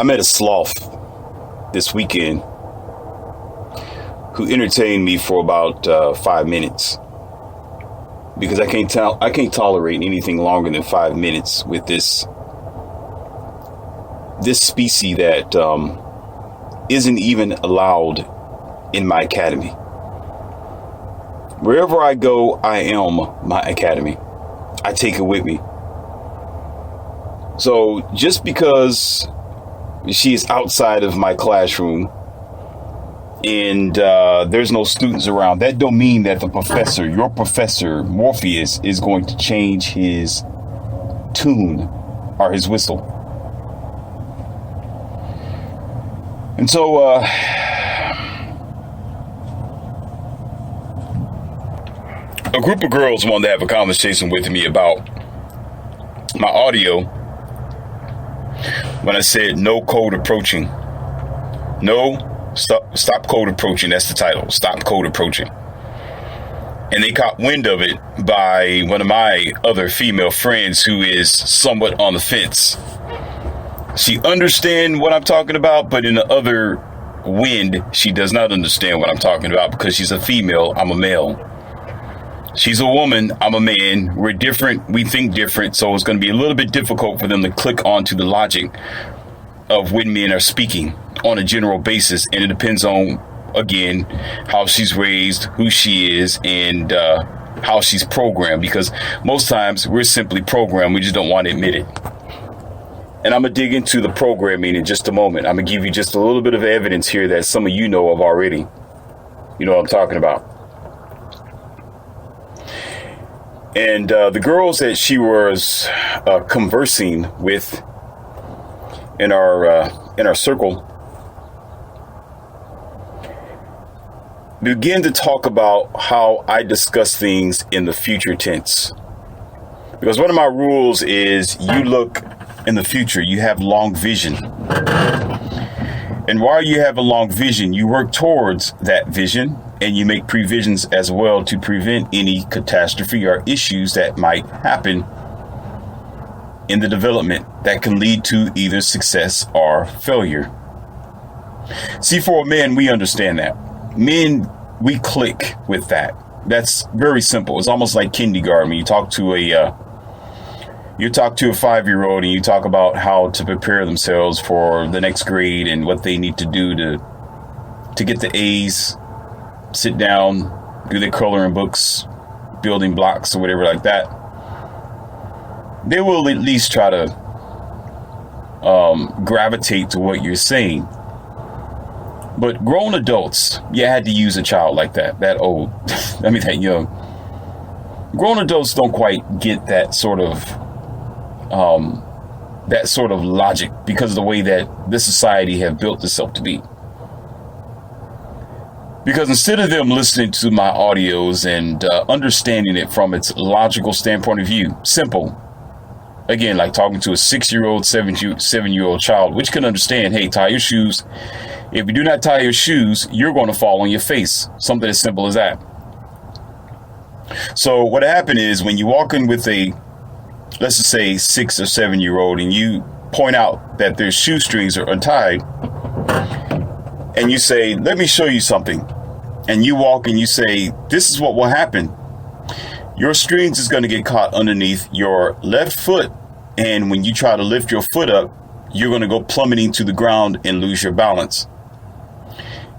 I met a sloth this weekend who entertained me for about 5 minutes, because I can't tolerate anything longer than 5 minutes with this species that isn't even allowed in my academy. Wherever I go, I am my academy. I take it with me. So just because she is outside of my classroom and there's no students around, that don't mean that your professor, Morpheus, is going to change his tune or his whistle. And so a group of girls wanted to have a conversation with me about my audio when I said no code approaching. Stop code approaching. That's the title. Stop code approaching. And they caught wind of it by one of my other female friends who is somewhat on the fence. She understands what I'm talking about, but in the other wind, she does not understand what I'm talking about because she's a female. I'm a male. She's a woman. I'm a man. We're different. We think different. So it's going to be a little bit difficult for them to click onto the logic of when men are speaking on a general basis. And it depends on, again, how she's raised, who she is, and how she's programmed. Because most times we're simply programmed. We just don't want to admit it. And I'm going to dig into the programming in just a moment. I'm going to give you just a little bit of evidence here that some of you know of already. You know what I'm talking about. And the girls that she was conversing with in our circle began to talk about how I discuss things in the future tense. Because one of my rules is you look in the future, you have long vision. And while you have a long vision, you work towards that vision. And you make provisions as well to prevent any catastrophe or issues that might happen in the development that can lead to either success or failure. See, for a man, we understand that. Men, we click with that. That's very simple. It's almost like kindergarten. When you talk to a 5-year-old and you talk about how to prepare themselves for the next grade and what they need to do to get the A's. Sit down, do their coloring books, building blocks or whatever like that. They will at least try to gravitate to what you're saying. But grown adults, you had to use a child like that old, that young. Grown adults don't quite get that sort of logic because of the way that this society have built itself to be. Because instead of them listening to my audios and understanding it from its logical standpoint of view, simple, again, like talking to a 6-year-old, 7-year-old child, which can understand, hey, tie your shoes. If you do not tie your shoes, you're going to fall on your face. Something as simple as that. So what happened is when you walk in with a, let's just say 6 or 7-year-old, and you point out that their shoestrings are untied, and you say, let me show you something. And you walk and you say, this is what will happen. Your strings is going to get caught underneath your left foot. And when you try to lift your foot up, you're going to go plummeting to the ground and lose your balance.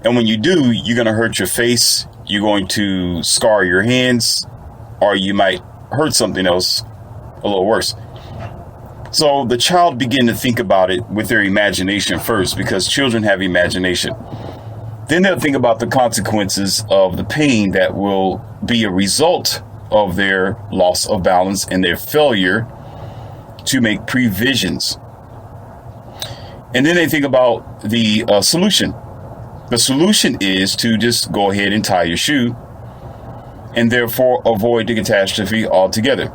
And when you do, you're going to hurt your face. You're going to scar your hands, or you might hurt something else a little worse. So the child began to think about it with their imagination first, because children have imagination. Then they'll think about the consequences of the pain that will be a result of their loss of balance and their failure to make provisions. And then they think about the solution. The solution is to just go ahead and tie your shoe and therefore avoid the catastrophe altogether.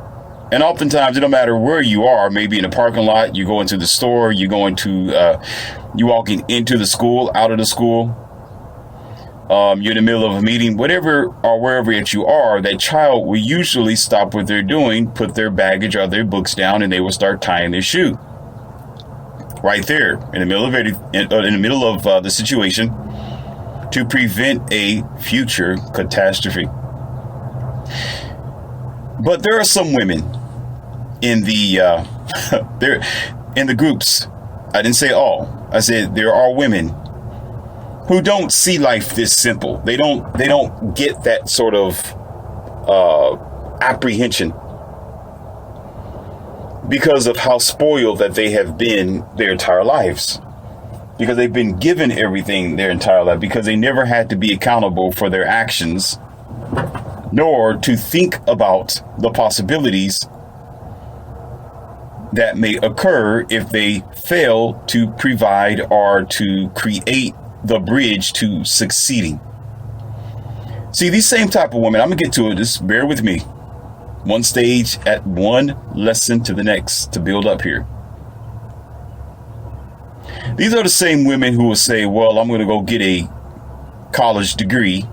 And oftentimes, it don't matter where you are, maybe in a parking lot, you go into the store, you walking into the school, out of the school, you're in the middle of a meeting, whatever or wherever that you are, that child will usually stop what they're doing, put their baggage or their books down, and they will start tying their shoe. right there in the middle of the situation to prevent a future catastrophe. But there are some women in the there in the groups. I didn't say all. I said there are women who don't see life this simple. They don't get that sort of apprehension because of how spoiled that they have been their entire lives, because they've been given everything their entire life, because they never had to be accountable for their actions, nor to think about the possibilities that may occur if they fail to provide or to create the bridge to succeeding. See, these same type of women, I'm gonna get to it, just bear with me. One stage at one lesson to the next to build up here. These are the same women who will say, well, I'm gonna go get a college degree,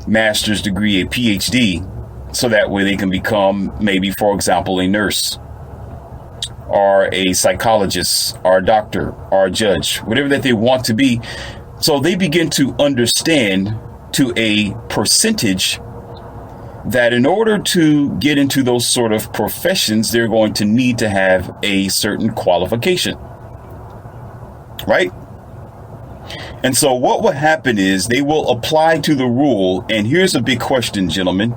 master's degree, a PhD, so that way they can become, maybe, for example, a nurse or a psychologist or a doctor or a judge, whatever that they want to be. So they begin to understand to a percentage that in order to get into those sort of professions, they're going to need to have a certain qualification, right? And so what will happen is they will apply to the rule. And here's a big question, gentlemen.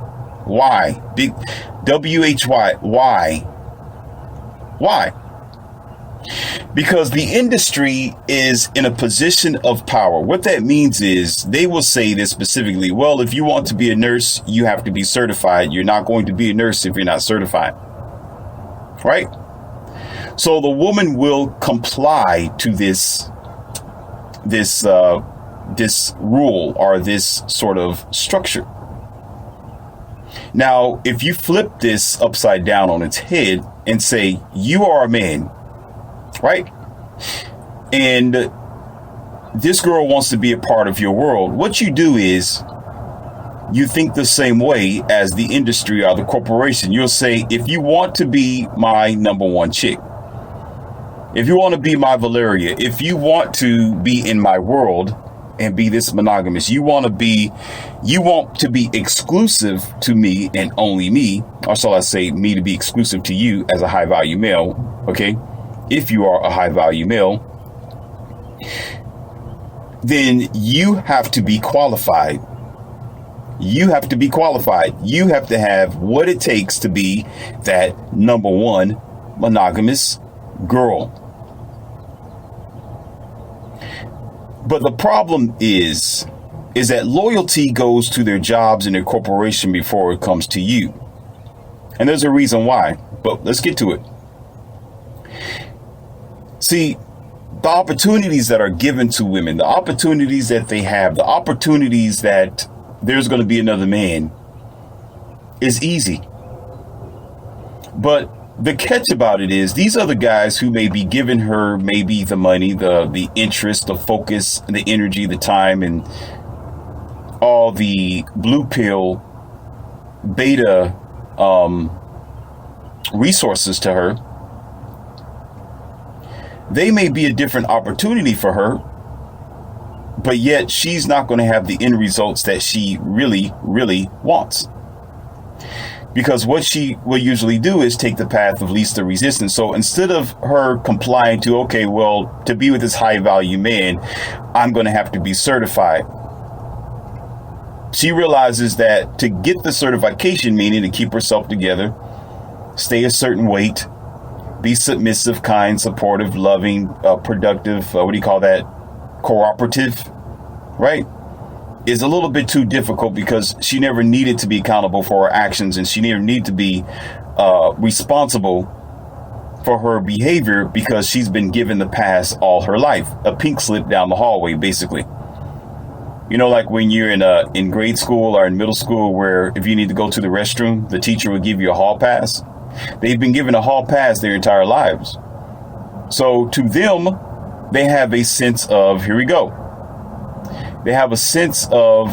Why? Big WHY. Why? Why? Because the industry is in a position of power. What that means is they will say this specifically. Well, if you want to be a nurse, you have to be certified. You're not going to be a nurse if you're not certified. Right? So the woman will comply to this rule or this sort of structure. Now, if you flip this upside down on its head and say you are a man, right? And this girl wants to be a part of your world. What you do is you think the same way as the industry or the corporation. You'll say, if you want to be my number one chick, if you want to be my Valeria, if you want to be in my world and be this monogamous, you want to be exclusive to me and only me, or shall I say me to be exclusive to you as a high value male, okay? If you are a high value male, then you have to be qualified. You have to be qualified. You have to have what it takes to be that number one monogamous girl. But the problem is that loyalty goes to their jobs and their corporation before it comes to you. And there's a reason why, but let's get to it. See, the opportunities that are given to women, the opportunities that they have, the opportunities that there's going to be another man is easy. But the catch about it is these are the guys who may be giving her maybe the money, the interest, the focus, the energy, the time, and all the blue pill beta resources to her. They may be a different opportunity for her, but yet she's not going to have the end results that she really, really wants. Because what she will usually do is take the path of least resistance. So instead of her complying to, okay, well, to be with this high value man, I'm going to have to be certified. She realizes that to get the certification, meaning to keep herself together, stay a certain weight, be submissive, kind, supportive, loving, productive, cooperative, right? Is a little bit too difficult because she never needed to be accountable for her actions, and she never needed to be responsible for her behavior because she's been given the pass all her life, a pink slip down the hallway, basically. You know, like when you're in grade school or in middle school, where if you need to go to the restroom, the teacher will give you a hall pass. They've been given a hall pass their entire lives. So to them, they have a sense of, here we go. They have a sense of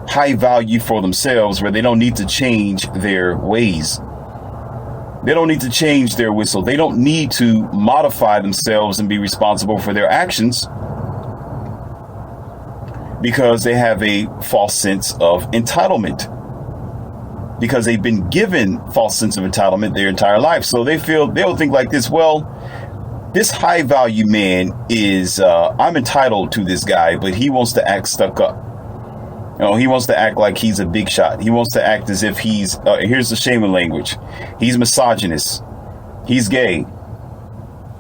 high value for themselves where they don't need to change their ways. They don't need to change their whistle. They don't need to modify themselves and be responsible for their actions because they have a false sense of entitlement. Because they've been given false sense of entitlement their entire life. So they'll think like this, well, this high value man is, I'm entitled to this guy, but he wants to act stuck up. He wants to act like he's a big shot. He wants to act as if he's, here's the shaming language. He's misogynist. He's gay.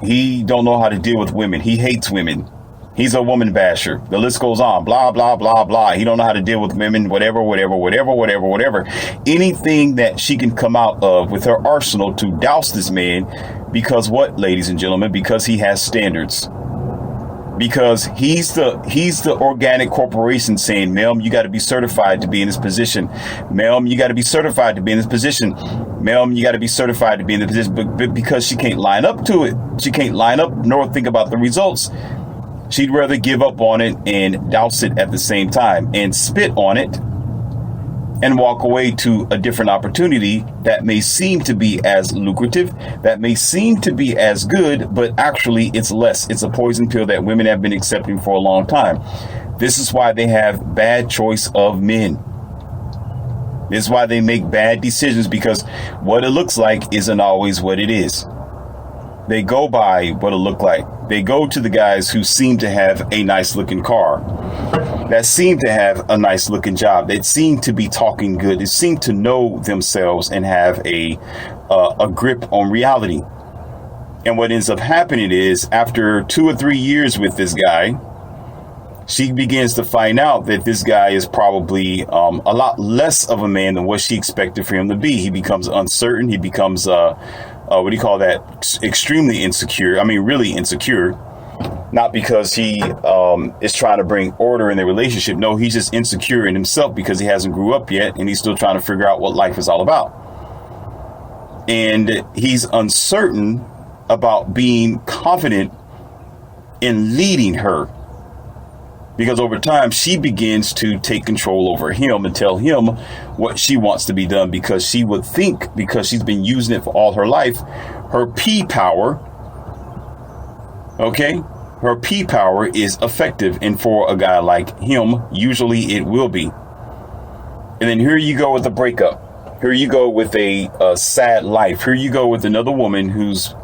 He don't know how to deal with women. He hates women. He's a woman basher. The list goes on. Blah, blah, blah, blah. He don't know how to deal with women, whatever. Anything that she can come out of with her arsenal to douse this man. Because what, ladies and gentlemen? Because he has standards. Because he's the organic corporation saying, ma'am, you got to be certified to be in this position. Ma'am, you got to be certified to be in this position. Ma'am, you got to be certified to be in the position. But because she can't line up to it, she can't line up nor think about the results. She'd rather give up on it and douse it at the same time and spit on it and walk away to a different opportunity that may seem to be as lucrative, that may seem to be as good, but actually it's less. It's a poison pill that women have been accepting for a long time. This is why they have bad choice of men. This is why they make bad decisions, because what it looks like isn't always what it is. They go by what it looked like. They go to the guys who seem to have a nice looking car, that seem to have a nice looking job, that seem to be talking good, that seem to know themselves and have a grip on reality. And what ends up happening is, after 2 or 3 years with this guy, she begins to find out that this guy is probably a lot less of a man than what she expected for him to be. He becomes uncertain. He becomes what do you call that? Extremely insecure. I mean, really insecure. Not because he is trying to bring order in the relationship. No, he's just insecure in himself because he hasn't grew up yet, and he's still trying to figure out what life is all about. And he's uncertain about being confident in leading her, because over time she begins to take control over him and tell him what she wants to be done, because she would think, because she's been using it for all her life, her P power, her P power is effective. And for a guy like him, usually it will be. And then here you go with a breakup. Here you go with a sad life. Here you go with another woman who's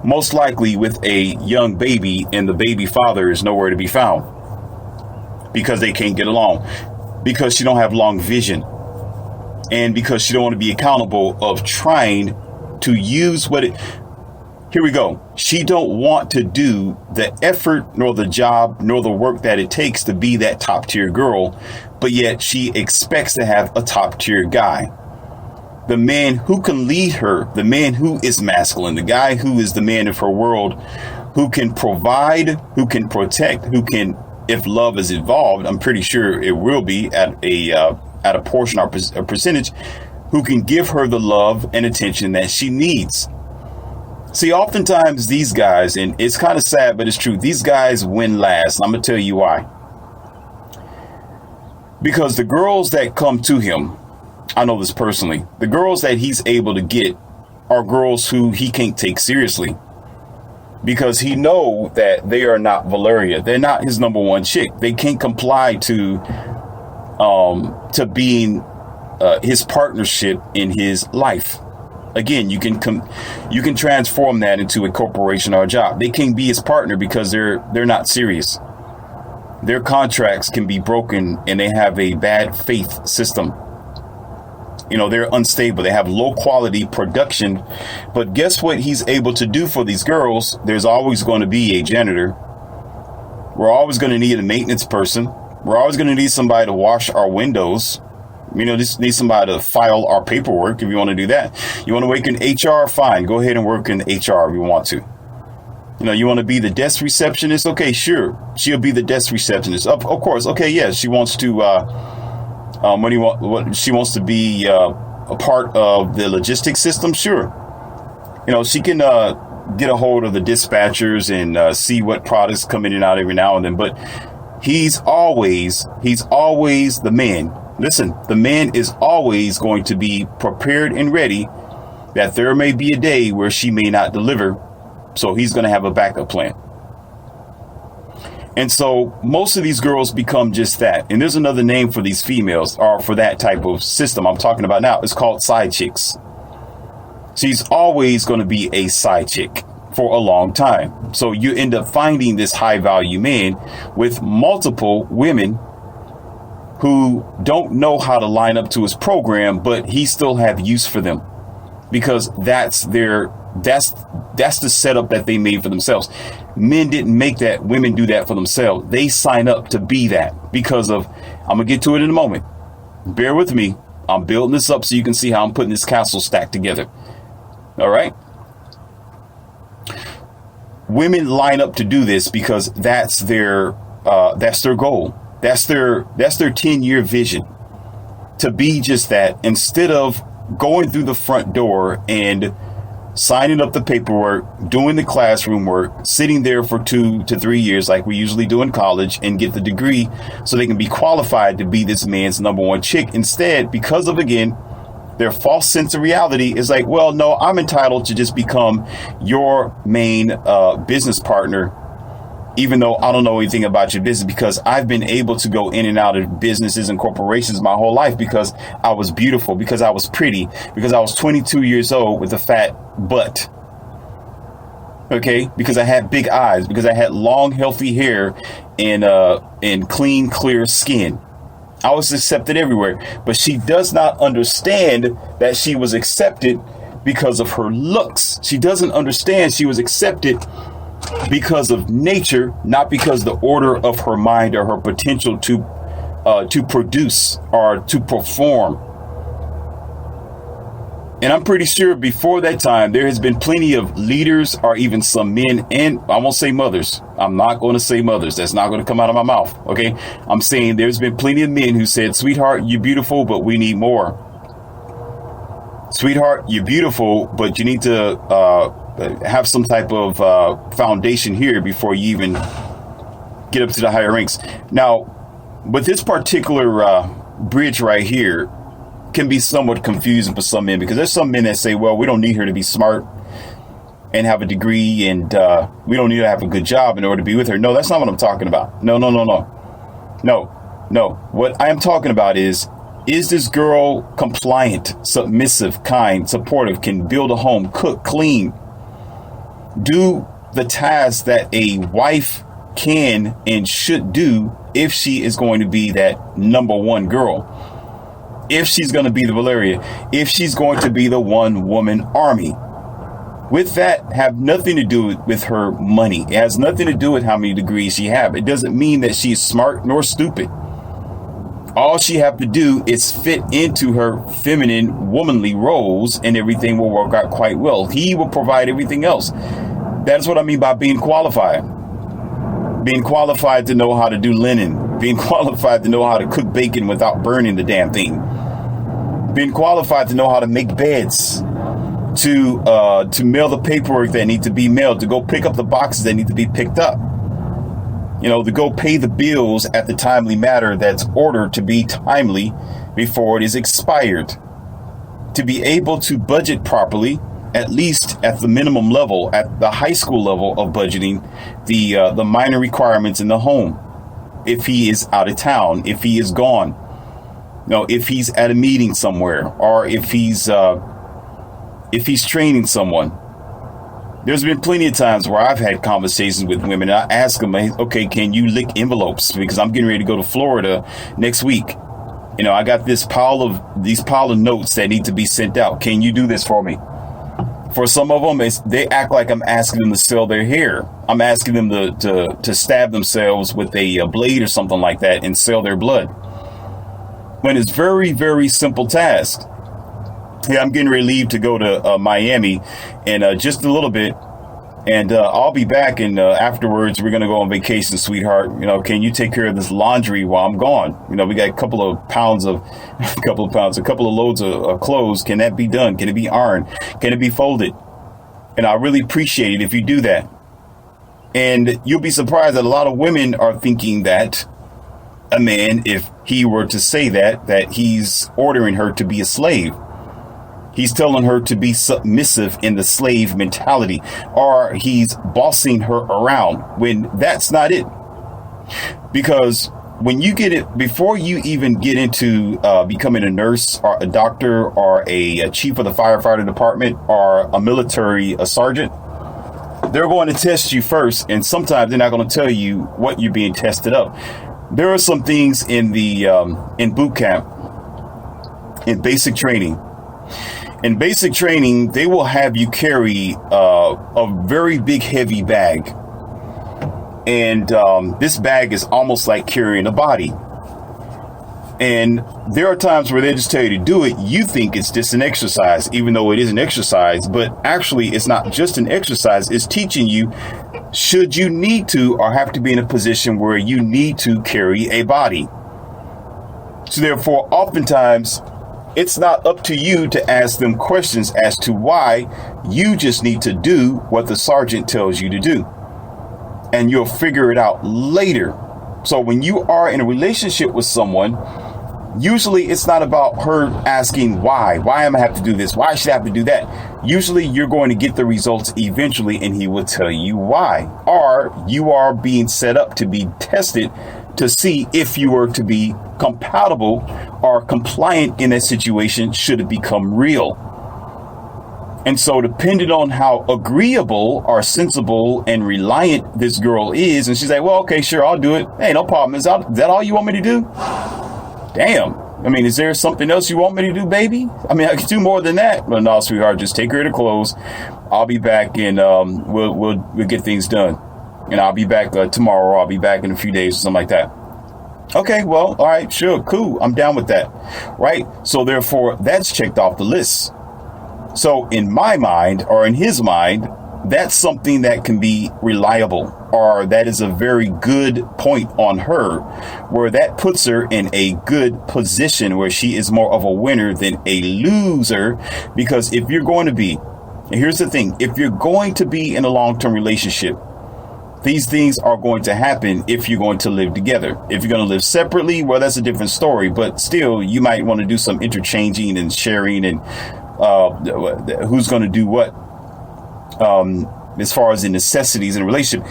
most likely with a young baby, and the baby father is nowhere to be found because they can't get along, because she don't have long vision, and because she don't want to be accountable of trying to use what it. Here we go. She don't want to do the effort, nor the job, nor the work that it takes to be that top tier girl, but yet she expects to have a top tier guy. The man who can lead her, the man who is masculine, the guy who is the man of her world, who can provide, who can protect, who can, if love is involved, I'm pretty sure it will be at a portion or a percentage, who can give her the love and attention that she needs. See, oftentimes these guys, and it's kind of sad, but it's true, these guys win last. I'm going to tell you why. Because the girls that come to him, I know this personally, the girls that he's able to get are girls who he can't take seriously. Because he know that they are not Valeria. They're not his number one chick. They can't comply to being his partnership in his life. Again, you can transform that into a corporation or a job. They can't be his partner because they're not serious. Their contracts can be broken, and they have a bad faith system. They're unstable. They have low quality production. But guess what he's able to do for these girls? There's always going to be a janitor. We're always going to need a maintenance person. We're always going to need somebody to wash our windows. Just need somebody to file our paperwork if you want to do that. You want to work in HR? Fine. Go ahead and work in HR if you want to. You want to be the desk receptionist? Okay, sure. She'll be the desk receptionist. Of course. Okay, yeah. She wants to... she wants to be a part of the logistics system. Sure. She can get a hold of the dispatchers and see what products come in and out every now and then. But he's always the man. Listen, the man is always going to be prepared and ready that there may be a day where she may not deliver. So he's going to have a backup plan. And so most of these girls become just that. And there's another name for these females, or for that type of system I'm talking about now. It's called side chicks. She's always going to be a side chick for a long time. So you end up finding this high value man with multiple women who don't know how to line up to his program, but he still have use for them, because that's the setup that they made for themselves. Men didn't make that. Women do that for themselves. They sign up to be that because of, I'm going to get to it in a moment. Bear with me. I'm building this up so you can see how I'm putting this castle stack together. All right. Women line up to do this because that's their goal. That's their 10-year vision, to be just that, instead of going through the front door and signing up the paperwork, doing the classroom work, sitting there for 2 to 3 years like we usually do in college, and get the degree so they can be qualified to be this man's number one chick. Instead, because of, again, their false sense of reality, is like, well, no, I'm entitled to just become your main business partner, even though I don't know anything about your business, because I've been able to go in and out of businesses and corporations my whole life because I was beautiful, because I was pretty, because I was 22 years old with a fat butt. Okay, because I had big eyes, because I had long, healthy hair and clean, clear skin. I was accepted everywhere. But she does not understand that she was accepted because of her looks. She doesn't understand she was accepted because of nature, not because the order of her mind or her potential to produce or to perform. And I'm pretty sure before that time, there has been plenty of leaders, or even some men, and I won't say mothers. I'm not going to say mothers. That's not going to come out of my mouth. OK, I'm saying there's been plenty of men who said, sweetheart, you're beautiful, but we need more. Sweetheart, you're beautiful, but you need to have some type of foundation here before you even get up to the higher ranks. Now, with this particular bridge right here, can be somewhat confusing for some men, because there's some men that say, well, we don't need her to be smart and have a degree, and we don't need to have a good job in order to be with her. No, that's not what I'm talking about. No. What I am talking about is this girl compliant, submissive, kind, supportive, can build a home, cook, clean, do the tasks that a wife can and should do if she is going to be that number one girl. If she's going to be the Valeria, if she's going to be the one woman army. With that, have nothing to do with her money. It has nothing to do with how many degrees she have. It doesn't mean that she's smart nor stupid. All she have to do is fit into her feminine, womanly roles, and everything will work out quite well. He will provide everything else. That's what I mean by being qualified. Being qualified to know how to do linen. Being qualified to know how to cook bacon without burning the damn thing. Being qualified to know how to make beds. To mail the paperwork that need to be mailed. To go pick up the boxes that need to be picked up. You know, to go pay the bills at the timely matter that's ordered to be timely before it is expired. To be able to budget properly, at least at the minimum level, at the high school level of budgeting, the minor requirements in the home. If he is out of town, if he is gone, if he's at a meeting somewhere, or if he's training someone. There's been plenty of times where I've had conversations with women. And I ask them, okay, can you lick envelopes? Because I'm getting ready to go to Florida next week. I got these pile of notes that need to be sent out. Can you do this for me? For some of them, they act like I'm asking them to sell their hair. I'm asking them to stab themselves with a blade or something like that and sell their blood. When it's very, very simple task. Yeah, I'm getting ready to leave to go to Miami in just a little bit. And I'll be back, and afterwards we're going to go on vacation, sweetheart. Can you take care of this laundry while I'm gone? We got a couple of loads of clothes. Can that be done? Can it be ironed? Can it be folded? And I really appreciate it if you do that. And you'll be surprised that a lot of women are thinking that a man, if he were to say that he's ordering her to be a slave. He's telling her to be submissive in the slave mentality, or he's bossing her around when that's not it. Because when you get it, before you even get into becoming a nurse or a doctor or a chief of the firefighter department or a military sergeant, they're going to test you first. And sometimes they're not going to tell you what you're being tested of. There are some things in the in boot camp, in basic training. In basic training, they will have you carry a very big, heavy bag. And this bag is almost like carrying a body. And there are times where they just tell you to do it. You think it's just an exercise, even though it is an exercise. But actually, it's not just an exercise. It's teaching you, should you need to or have to be in a position where you need to carry a body. So therefore, oftentimes, it's not up to you to ask them questions as to why. You just need to do what the sergeant tells you to do. And you'll figure it out later. So when you are in a relationship with someone, usually it's not about her asking why am I have to do this? Why should I have to do that? Usually you're going to get the results eventually, and he will tell you why. Or you are being set up to be tested to see if you were to be compatible or compliant in that situation should it become real. And so depending on how agreeable or sensible and reliant this girl is, and she's like, well, okay, sure, I'll do it. Hey, no problem. Is that all you want me to do? Damn. I mean, is there something else you want me to do, baby? I mean, I can do more than that. But no, sweetheart, just take her to clothes. I'll be back and we'll get things done. And I'll be back tomorrow, or I'll be back in a few days or something like that. Okay, well, all right, sure, cool. I'm down with that. Right? So therefore, that's checked off the list. So in my mind, or in his mind, that's something that can be reliable, or that is a very good point on her, where that puts her in a good position where she is more of a winner than a loser. Because if you're going to be, and here's the thing, if you're going to be in a long-term relationship, these things are going to happen if you're going to live together. If you're going to live separately, well, that's a different story. But still, you might want to do some interchanging and sharing and who's going to do what as far as the necessities in a relationship.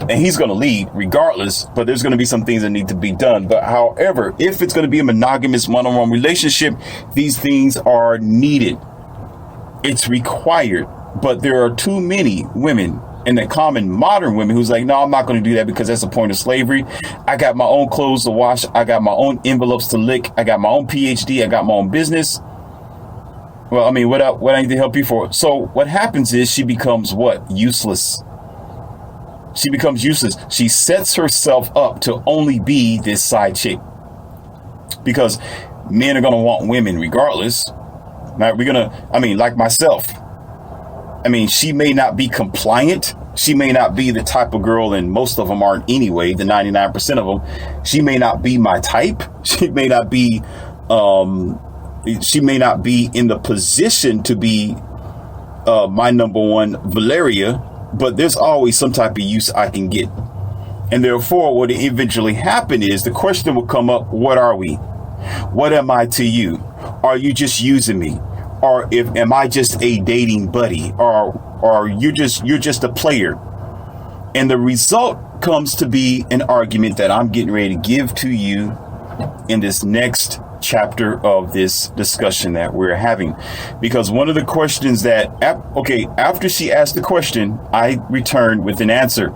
And he's going to lead regardless, but there's going to be some things that need to be done. But however, if it's going to be a monogamous one-on-one relationship, these things are needed. It's required. But there are too many women, and the common modern women, who's like, no, I'm not going to do that because that's a point of slavery. I got my own clothes to wash. I got my own envelopes to lick. I got my own PhD. I got my own business. Well, I mean, what I need to help you for? So what happens is she becomes what? Useless. She becomes useless. She sets herself up to only be this side chick. Because men are going to want women regardless. Right? Like myself. I mean, she may not be compliant. She may not be the type of girl, and most of them aren't anyway, the 99% of them. She may not be my type. She may not be in the position to be my number one Valeria, but there's always some type of use I can get. And therefore, what will eventually happen is the question will come up, what are we? What am I to you? Are you just using me? Or am I just a dating buddy? Or you're just a player? And the result comes to be an argument that I'm getting ready to give to you in this next chapter of this discussion that we're having. Because one of the questions that, after she asked the question, I returned with an answer.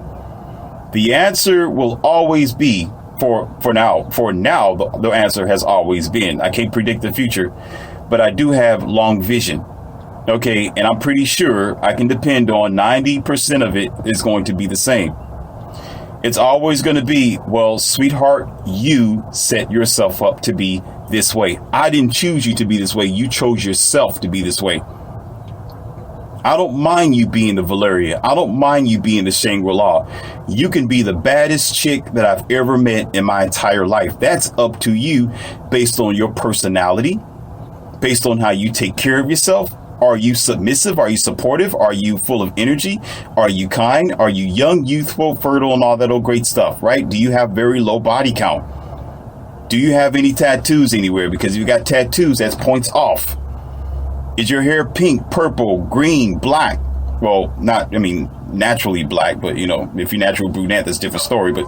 The answer will always be, for now, the answer has always been, I can't predict the future, but I do have long vision. Okay, and I'm pretty sure I can depend on 90% of it is going to be the same. It's always going to be, well, sweetheart, you set yourself up to be this way. I didn't choose you to be this way. You chose yourself to be this way. I don't mind you being the Valeria. I don't mind you being the Shangri-La. You can be the baddest chick that I've ever met in my entire life. That's up to you based on your personality, based on how you take care of yourself. Are you submissive? Are you supportive? Are you full of energy? Are you kind? Are you young, youthful, fertile, and all that old great stuff, right? Do you have very low body count? Do you have any tattoos anywhere? Because if you got tattoos, that's points off. Is your hair pink, purple, green, black? Well, not, I mean, naturally black, but you know, if you're natural brunette, that's a different story. But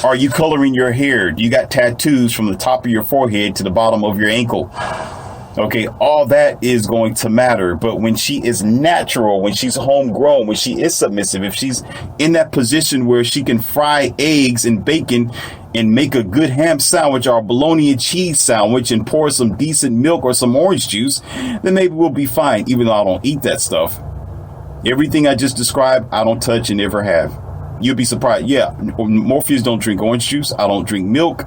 are you coloring your hair? Do you got tattoos from the top of your forehead to the bottom of your ankle? Okay, all that is going to matter. But when she is natural, when she's homegrown, when she is submissive, if she's in that position where she can fry eggs and bacon and make a good ham sandwich or a bologna and cheese sandwich and pour some decent milk or some orange juice, then maybe we'll be fine, even though I don't eat that stuff. Everything I just described, I don't touch and never have. You'll be surprised. Yeah, Morpheus don't drink orange juice. I don't drink milk.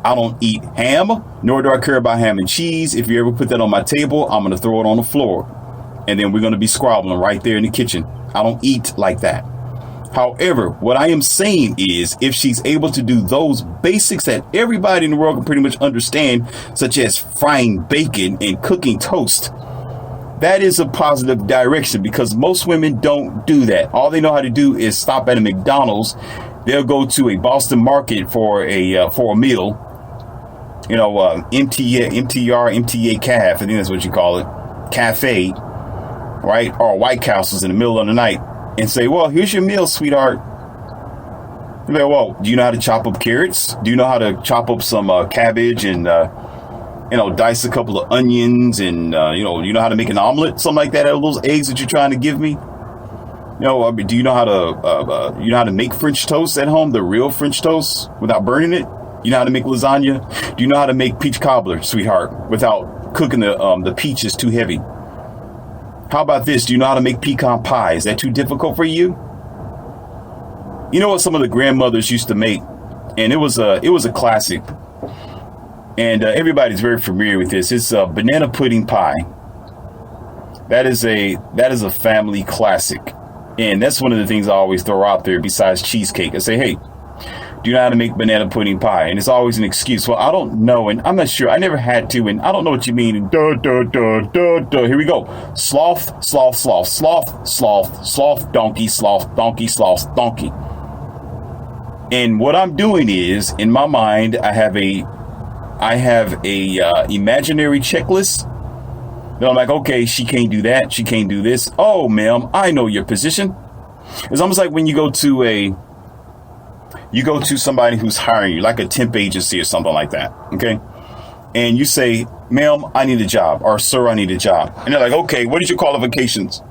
I don't eat ham, nor do I care about ham and cheese. If you ever put that on my table, I'm going to throw it on the floor. And then we're going to be squabbling right there in the kitchen. I don't eat like that. However, what I am saying is if she's able to do those basics that everybody in the world can pretty much understand, such as frying bacon and cooking toast, that is a positive direction because most women don't do that. All they know how to do is stop at a McDonald's. They'll go to a Boston Market for a meal. You know, MTR, calf. I think that's what you call it. Cafe, right? Or White Castles in the middle of the night and say, well, here's your meal, sweetheart. You're like, well, do you know how to chop up carrots? Do you know how to chop up some cabbage and dice a couple of onions and, you know how to make an omelet, something like that out of those eggs that you're trying to give me? Do you know how to make French toast at home, the real French toast without burning it? You know how to make lasagna? Do you know how to make peach cobbler, sweetheart, without cooking the peaches too heavy? How about this? Do you know how to make pecan pie? Is that too difficult for you? You know what some of the grandmothers used to make? And it was a classic. And everybody's very familiar with this. It's a banana pudding pie. That is a family classic. And that's one of the things I always throw out there besides cheesecake. I say, hey, do you know how to make banana pudding pie? And it's always an excuse. Well, I don't know. And I'm not sure. I never had to. And I don't know what you mean. And Here we go. Sloth, sloth, sloth, sloth, sloth, sloth, donkey, sloth, donkey, sloth, donkey. And what I'm doing is, in my mind, I have a imaginary checklist. Then I'm like, okay, she can't do that. She can't do this. Oh, ma'am, I know your position. It's almost like when you go to somebody who's hiring you, like a temp agency or something like that. Okay. And you say, ma'am, I need a job, or sir, I need a job. And they're like, okay, what is your qualifications?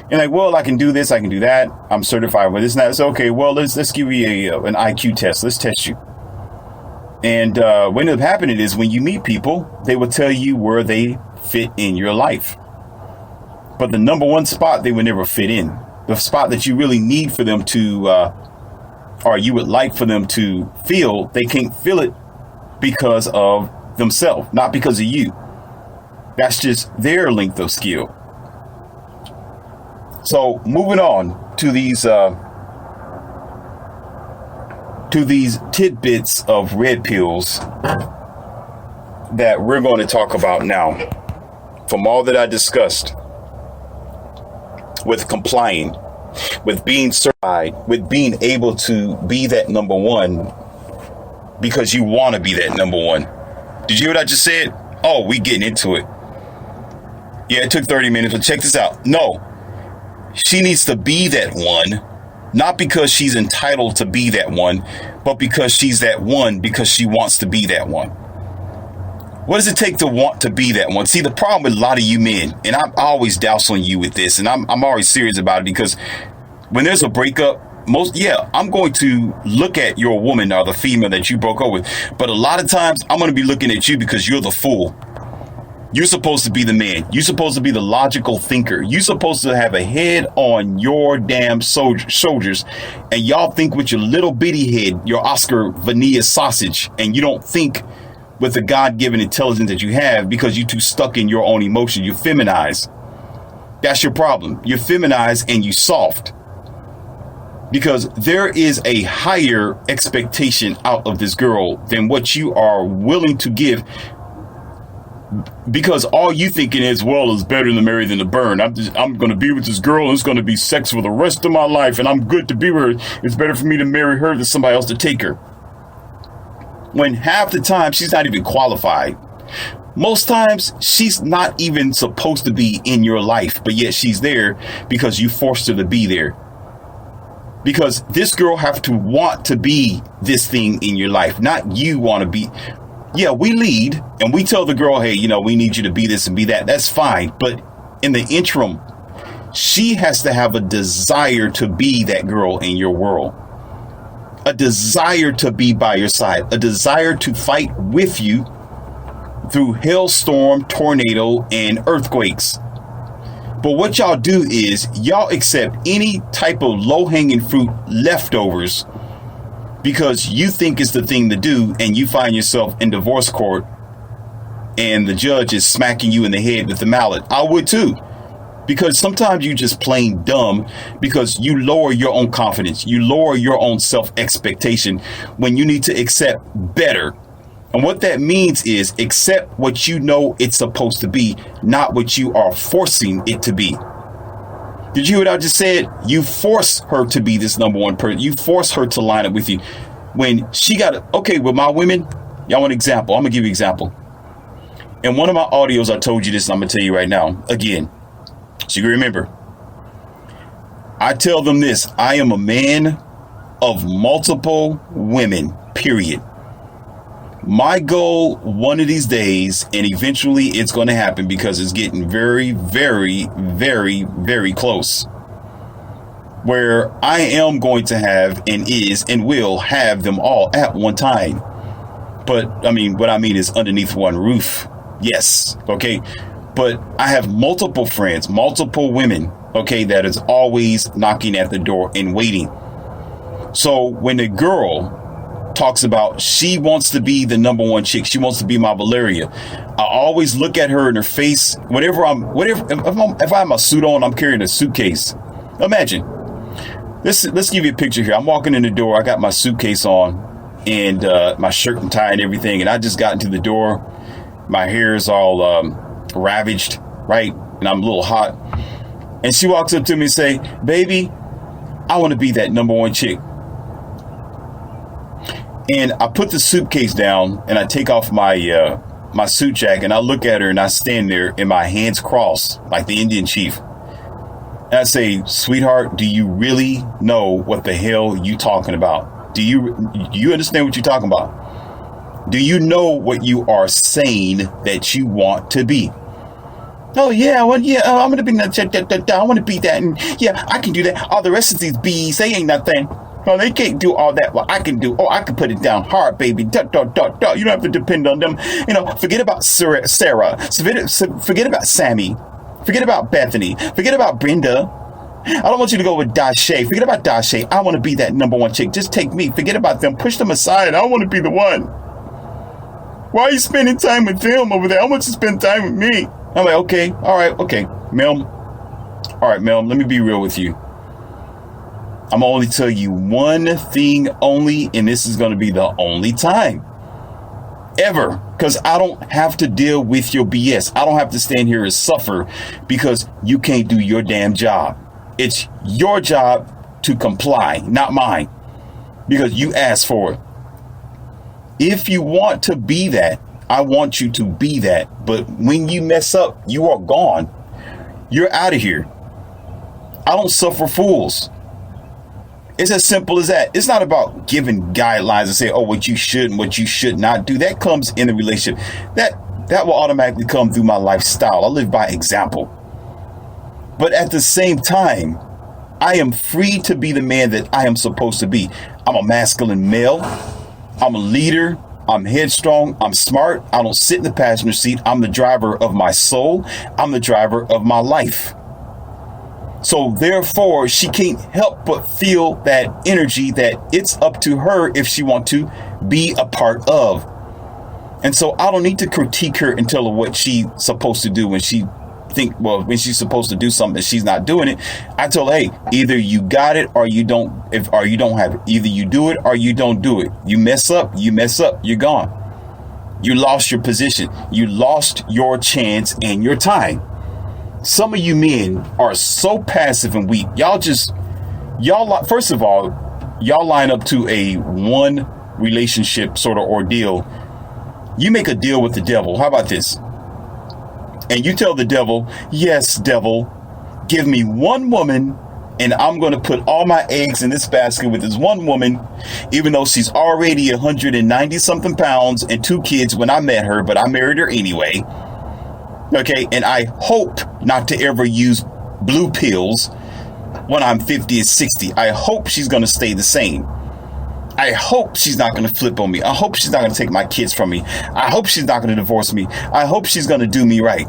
And like, well, I can do this. I can do that. I'm certified with this and that. So, okay, well, let's give you an IQ test. Let's test you. And what ends up happening is when you meet people, they will tell you where they fit in your life. But the number one spot they would never fit in, the spot that you really need for them to, or you would like for them to feel, they can't feel it because of themselves, not because of you. That's just their length of skill. So moving on to these tidbits of red pills that we're going to talk about now. From all that I discussed with complying, with being certified, with being able to be that number one because you want to be that number one. Did you hear what I just said? Oh, we getting into it. Yeah, it took 30 minutes, but check this out. No, she needs to be that one. Not because she's entitled to be that one, but because she's that one because she wants to be that one. What does it take to want to be that one? See, the problem with a lot of you men, and I always douse on you with this, and I'm always serious about it because when there's a breakup, I'm going to look at your woman or the female that you broke up with. But a lot of times I'm going to be looking at you because you're the fool. You're supposed to be the man. You're supposed to be the logical thinker. You're supposed to have a head on your damn shoulders. And y'all think with your little bitty head, your Oscar Vanilla sausage. And you don't think with the God-given intelligence that you have because you're too stuck in your own emotion. You're feminized. That's your problem. You're feminized and you soft. Because there is a higher expectation out of this girl than what you are willing to give. Because all you thinking is, well, it's better to marry than to burn. I'm going to be with this girl and it's going to be sex for the rest of my life and I'm good to be with her. It's better for me to marry her than somebody else to take her. When half the time she's not even qualified. Most times she's not even supposed to be in your life, but yet she's there because you forced her to be there. Because this girl have to want to be this thing in your life, not you want to be. Yeah, we lead and we tell the girl, hey, we need you to be this and be that. That's fine. But in the interim, she has to have a desire to be that girl in your world, a desire to be by your side, a desire to fight with you through hailstorm, tornado, and earthquakes. But what y'all do is y'all accept any type of low-hanging fruit leftovers because you think it's the thing to do, and you find yourself in divorce court and the judge is smacking you in the head with the mallet. I would too. Because sometimes you just plain dumb because you lower your own confidence. You lower your own self-expectation when you need to accept better. And what that means is accept what you know it's supposed to be, not what you are forcing it to be. Did you hear what I just said? You force her to be this number one person. You force her to line up with you. When she got, okay, with my women, y'all want an example? I'm going to give you an example. In one of my audios, I told you this, and I'm going to tell you right now, again, so you can remember. I tell them this, I am a man of multiple women, period. My goal one of these days, and eventually it's going to happen because it's getting very, very, very, very close, where I am going to have and is and will have them all at one time. But I mean, what I mean is underneath one roof. Yes. Okay. But I have multiple friends, multiple women, okay, that is always knocking at the door and waiting. So when the girl talks about she wants to be the number one chick, she wants to be my Valeria, I always look at her in her face. If I have my suit on, I'm carrying a suitcase. Imagine. Let's give you a picture here. I'm walking in the door. I got my suitcase on and my shirt and tie and everything. And I just got into the door. My hair is all ravaged, right? And I'm a little hot. And she walks up to me and say, baby, I want to be that number one chick. And I put the suitcase down and I take off my my suit jacket and I look at her and I stand there and my hands crossed like the Indian chief. And I say, sweetheart, do you really know what the hell you talking about? Do you understand what you're talking about? Do you know what you are saying that you want to be? Oh, yeah, well, yeah, I'm going to be that. I want to be that. And yeah, I can do that. All the rest of these bees, they ain't nothing. Oh, they can't do all that. Well, I can do. Oh, I can put it down hard, baby. You don't have to depend on them. Forget about Sarah. Forget about Sammy. Forget about Bethany. Forget about Brenda. I don't want you to go with Dashay. Forget about Dashay. I want to be that number one chick. Just take me. Forget about them. Push them aside. I want to be the one. Why are you spending time with them over there? I want you to spend time with me. I'm like, okay, all right, okay, Mel. All right, Mel, let me be real with you. I'm only tell you one thing only, and this is going to be the only time ever, because I don't have to deal with your BS. I don't have to stand here and suffer because you can't do your damn job. It's your job to comply, not mine, because you asked for it. If you want to be that, I want you to be that. But when you mess up, you are gone. You're out of here. I don't suffer fools. It's as simple as that. It's not about giving guidelines and say, oh, what you should and what you should not do. That comes in the relationship. That will automatically come through my lifestyle. I live by example. But at the same time, I am free to be the man that I am supposed to be. I'm a masculine male. I'm a leader. I'm headstrong. I'm smart. I don't sit in the passenger seat. I'm the driver of my soul. I'm the driver of my life. So therefore, she can't help but feel that energy that it's up to her if she wants to be a part of. And so I don't need to critique her and tell her what she's supposed to do when when she's supposed to do something, she's not doing it. I tell her, hey, either you got it or you don't, or you don't have it. Either you do it or you don't do it. You mess up, you're gone. You lost your position. You lost your chance and your time. Some of you men are so passive and weak. First of all, y'all line up to a one relationship sort of ordeal. You make a deal with the devil. How about this? and you tell the devil, yes, devil, give me one woman, and I'm going to put all my eggs in this basket with this one woman, even though she's already 190 something pounds and 2 kids when I met her, but I married her anyway. Okay, and I hope not to ever use blue pills when I'm 50 and 60. I hope she's going to stay the same. I hope she's not going to flip on me. I hope she's not going to take my kids from me. I hope she's not going to divorce me. I hope she's going to do me right.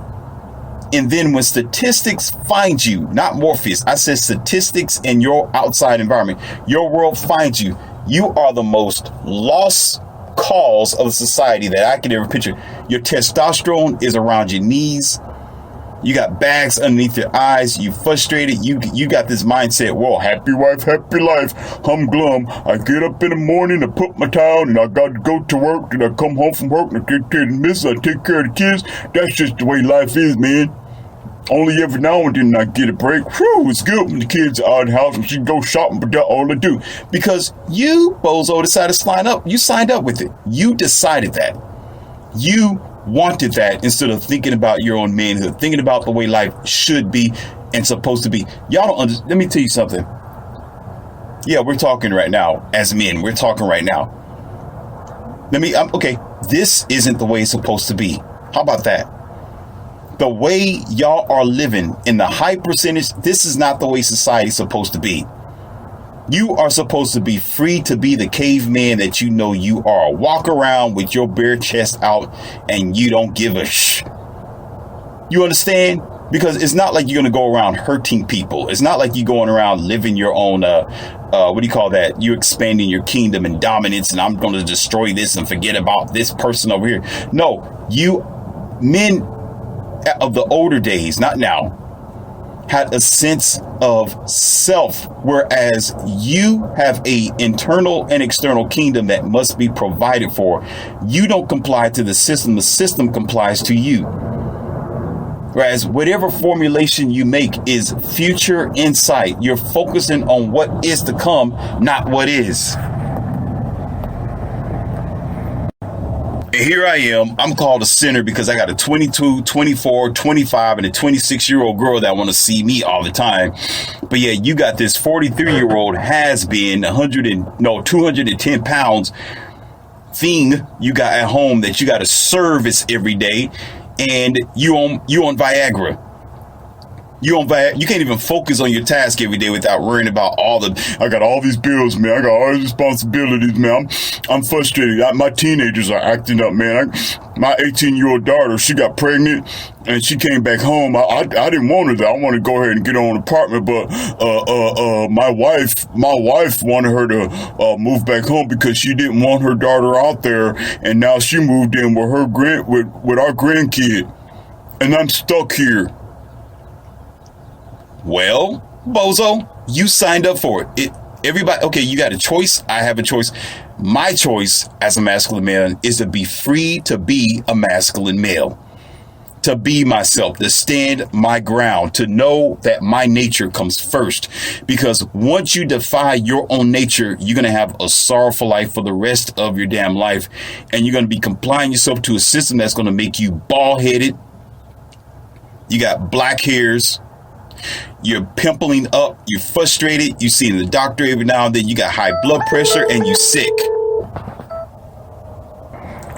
And then when statistics find you, not Morpheus, I said statistics in your outside environment, your world finds you, you are the most lost cause of the society that I can ever picture. Your testosterone is around your knees. You got bags underneath your eyes. You frustrated. You got this mindset. Well, happy wife, happy life. Hum glum. I get up in the morning, I put my towel, and I got to go to work. And I come home from work, and I take care of the missus. I take care of the kids. That's just the way life is, man. Only every now and then I get a break. Whew, it's good when the kids are out of the house and she can go shopping, but that's all I do. Because you, bozo, decided to sign up. You signed up with it. You decided that. You wanted that instead of thinking about your own manhood, thinking about the way life should be and supposed to be. Y'all don't understand. Let me tell you something. Yeah, we're talking right now as men. We're talking right now. Okay, this isn't the way it's supposed to be. How about that? The way y'all are living in the high percentage, this is not the way society's supposed to be. You are supposed to be free to be the caveman that you know you are. Walk around with your bare chest out and you don't give a sh. You understand? Because it's not like you're going to go around hurting people. It's not like you're going around living your own, what do you call that? You're expanding your kingdom and dominance and I'm going to destroy this and forget about this person over here. No, you men of the older days, not now, had a sense of self, whereas you have a internal and external kingdom that must be provided for. You don't comply to the system complies to you. Whereas whatever formulation you make is future insight. You're focusing on what is to come, not what is. And here I am. I'm called a sinner because I got a 22, 24, 25, and a 26-year-old girl that want to see me all the time. But yeah, you got this 43-year-old has been 210 pounds thing you got at home that you got to service every day, and you on Viagra. You can't even focus on your task every day without worrying about I got all these bills, man. I got all these responsibilities, man. I'm frustrated. My teenagers are acting up, man. My 18-year-old daughter, she got pregnant and she came back home. I didn't want her there. I wanted to go ahead and get her own apartment, but my wife wanted her to move back home because she didn't want her daughter out there, and now she moved in with with our grandkid, and I'm stuck here. Well, bozo, you signed up for it. Everybody, okay, you got a choice. I have a choice. My choice as a masculine man is to be free to be a masculine male, to be myself, to stand my ground, to know that my nature comes first. Because once you defy your own nature, you're going to have a sorrowful life for the rest of your damn life. And you're going to be complying yourself to a system that's going to make you bald-headed. You got black hairs. You're pimpling up, you're frustrated, you see the doctor every now and then, you got high blood pressure, and you're sick.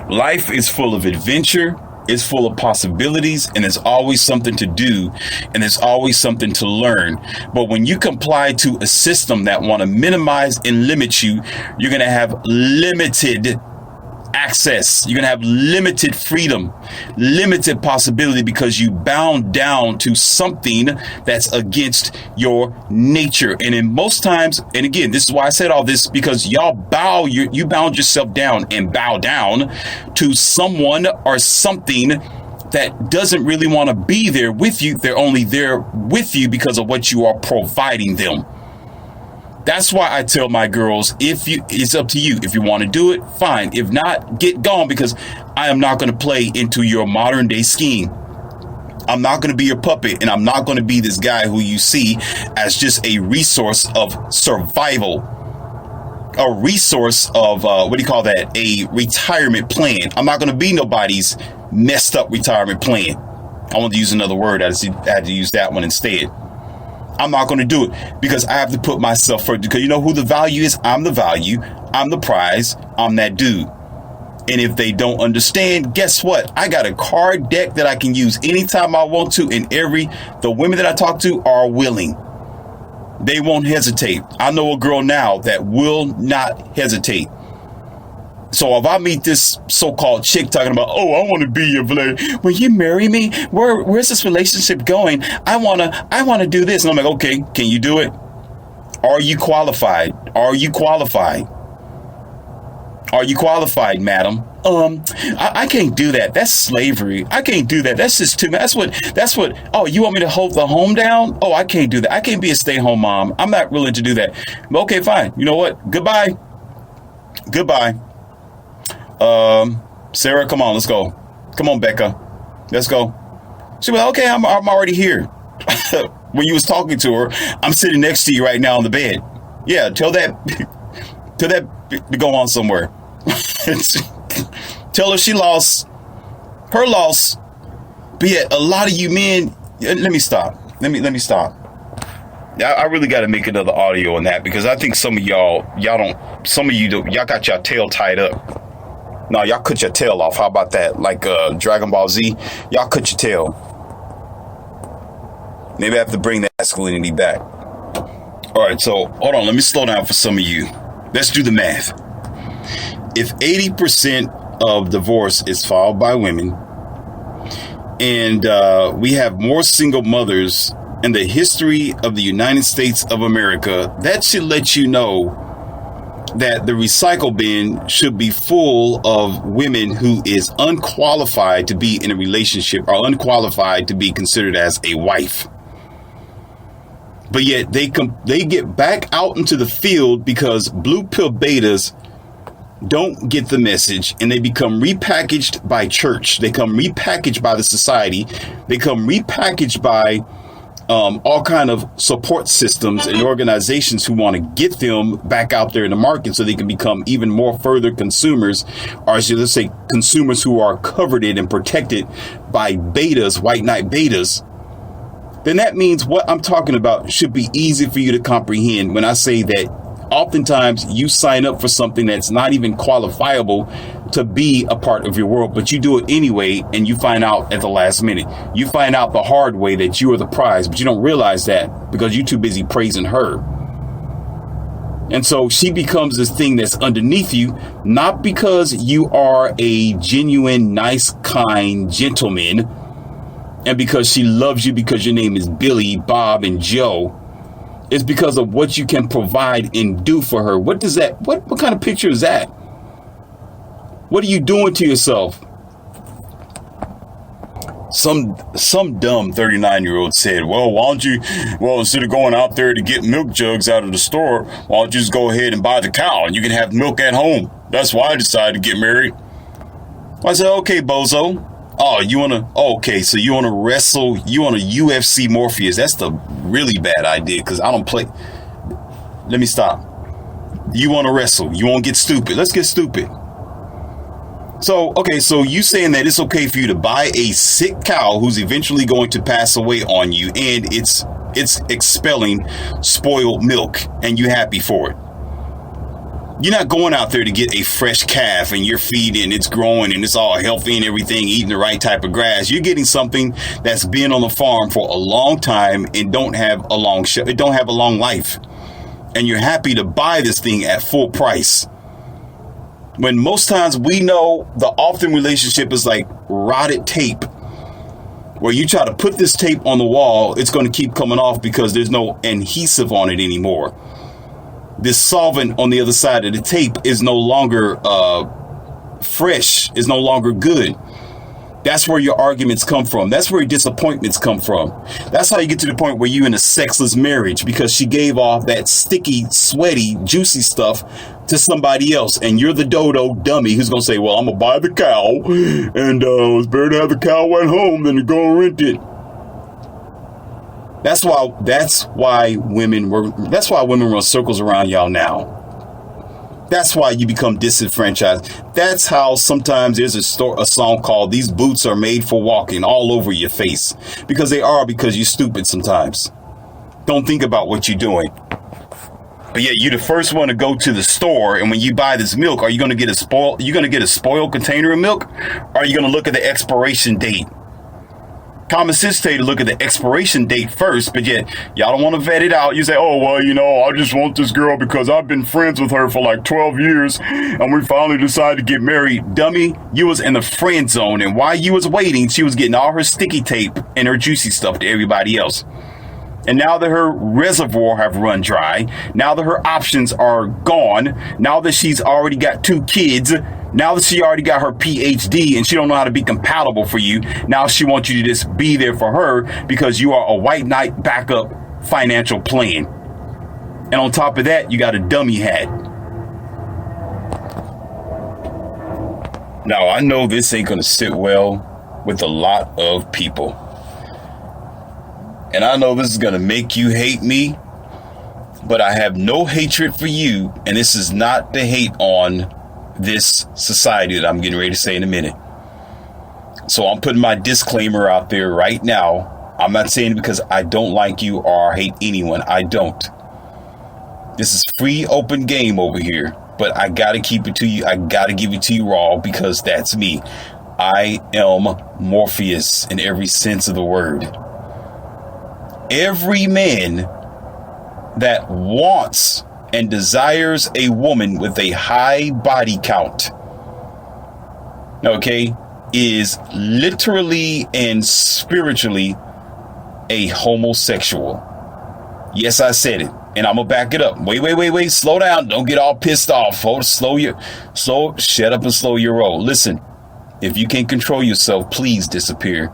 Life is full of adventure, it's full of possibilities, and there's always something to do, and there's always something to learn. But when you comply to a system that want to minimize and limit you, you're going to have limited access. You're going to have limited freedom, limited possibility, because you bound down to something that's against your nature. And in most times, and again, this is why I said all this, because y'all you bound yourself down and bow down to someone or something that doesn't really want to be there with you. They're only there with you because of what you are providing them. That's why I tell my girls, it's up to you. If you want to do it, fine. If not, get gone, because I am not going to play into your modern day scheme. I'm not going to be your puppet, and I'm not going to be this guy who you see as just a resource of survival, a resource of, a retirement plan. I'm not going to be nobody's messed up retirement plan. I wanted to use another word. I had to use that one instead. I'm not going to do it because I have to put myself first. Because you know who the value is? I'm the value. I'm the prize. I'm that dude. And if they don't understand, guess what? I got a card deck that I can use anytime I want to. And the women that I talk to are willing. They won't hesitate. I know a girl now that will not hesitate. So if I meet this so-called chick talking about, oh, I want to be your lady, will you marry me? Where's this relationship going? I want to do this. And I'm like, okay, can you do it? Are you qualified? Are you qualified? Are you qualified, madam? I can't do that. That's slavery. I can't do that. That's just too much. That's what, oh, you want me to hold the home down? Oh, I can't do that. I can't be a stay-at-home mom. I'm not willing to do that. Okay, fine. You know what? Goodbye. Sarah, come on, let's go. Come on, Becca. Let's go. She went, okay, I'm already here. When you was talking to her, I'm sitting next to you right now on the bed. Yeah, tell that to go on somewhere. Tell her she lost her loss. But yet a lot of you men, let me stop. Let me stop. I really got to make another audio on that because I think some of y'all got your tail tied up. No, y'all cut your tail off. How about that? Like Dragon Ball Z, y'all cut your tail. Maybe I have to bring that masculinity back. All right, so hold on. Let me slow down for some of you. Let's do the math. If 80% of divorce is filed by women, and we have more single mothers in the history of the United States of America, that should let you know that the recycle bin should be full of women who is unqualified to be in a relationship or unqualified to be considered as a wife. But yet they get back out into the field because blue pill betas don't get the message, and they become repackaged by church. They come repackaged by the society. They come repackaged by all kind of support systems and organizations who want to get them back out there in the market so they can become even more further consumers, or should I say consumers who are coveted and protected by betas, white knight betas. Then that means what I'm talking about should be easy for you to comprehend when I say that oftentimes you sign up for something that's not even qualifiable to be a part of your world, but you do it anyway, and you find out at the last minute. You find out the hard way that you are the prize, but you don't realize that because you're too busy praising her. And so she becomes this thing that's underneath you, not because you are a genuine, nice, kind gentleman, and because she loves you because your name is Billy, Bob, and Joe. It's because of what you can provide and do for her. What kind of picture is that? What are you doing to yourself? Some dumb 39-year-old said, instead of going out there to get milk jugs out of the store, why don't you just go ahead and buy the cow and you can have milk at home? That's why I decided to get married. I said, okay, bozo. So you want to wrestle, you want to UFC Morpheus. That's the really bad idea because I don't play. Let me stop. You want to wrestle, you want to get stupid. Let's get stupid. So you saying that it's okay for you to buy a sick cow who's eventually going to pass away on you and it's expelling spoiled milk and you happy for it. You're not going out there to get a fresh calf and you're feeding, it's growing and it's all healthy and everything, eating the right type of grass. You're getting something that's been on the farm for a long time and don't have a long life. And you're happy to buy this thing at full price. When most times we know the often relationship is like rotted tape, where you try to put this tape on the wall, it's going to keep coming off because there's no adhesive on it anymore. This solvent on the other side of the tape is no longer fresh, is no longer good. That's where your arguments come from. That's where your disappointments come from. That's how you get to the point where you're in a sexless marriage because she gave off that sticky, sweaty, juicy stuff to somebody else. And you're the dodo dummy who's going to say, well, I'm going to buy the cow and it's better to have the cow at home than to go rent it. That's why women run circles around y'all now. That's why you become disenfranchised. That's how sometimes there's a song called "These Boots Are Made for Walking" all over your face. Because they are, because you're stupid sometimes. Don't think about what you're doing. But yeah, you're the first one to go to the store, and when you buy this milk, are you going to get a spoiled container of milk? Or are you going to look at the expiration date? Common sense tell you to look at the expiration date first, but yet y'all don't want to vet it out. You say, oh, well, I just want this girl because I've been friends with her for like 12 years and we finally decided to get married. Dummy, you was in the friend zone, and while you was waiting, she was getting all her sticky tape and her juicy stuff to everybody else. And now that her reservoir have run dry, now that her options are gone, now that she's already got 2 kids, now that she already got her PhD and she don't know how to be compatible for you, now she wants you to just be there for her because you are a white knight backup financial plan. And on top of that, you got a dummy hat. Now, I know this ain't going to sit well with a lot of people. And I know this is going to make you hate me, but I have no hatred for you. And this is not the hate on this society that I'm getting ready to say in a minute. So I'm putting my disclaimer out there right now. I'm not saying it because I don't like you or hate anyone. I don't. This is free, open game over here. But I got to keep it to you. I got to give it to you raw because that's me. I am Morpheus in every sense of the word. Every man that wants and desires a woman with a high body count, okay, is literally and spiritually a homosexual. Yes, I said it, and I'm gonna back it up. Wait, slow down. Don't get all pissed off. Shut up and slow your roll. Listen, if you can't control yourself, please disappear.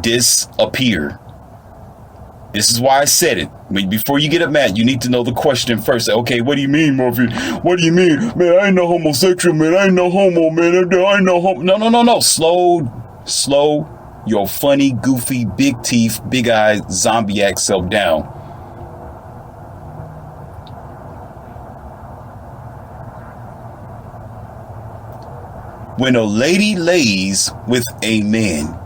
Disappear. This is why I said it. I mean, before you get up mad, you need to know the question first. Okay, what do you mean, Murphy? What do you mean? Man, I ain't no homosexual, man. I ain't no homo, man. I ain't no homo. No. Slow your funny, goofy, big teeth, big eyed, zombie-act self down. When a lady lays with a man,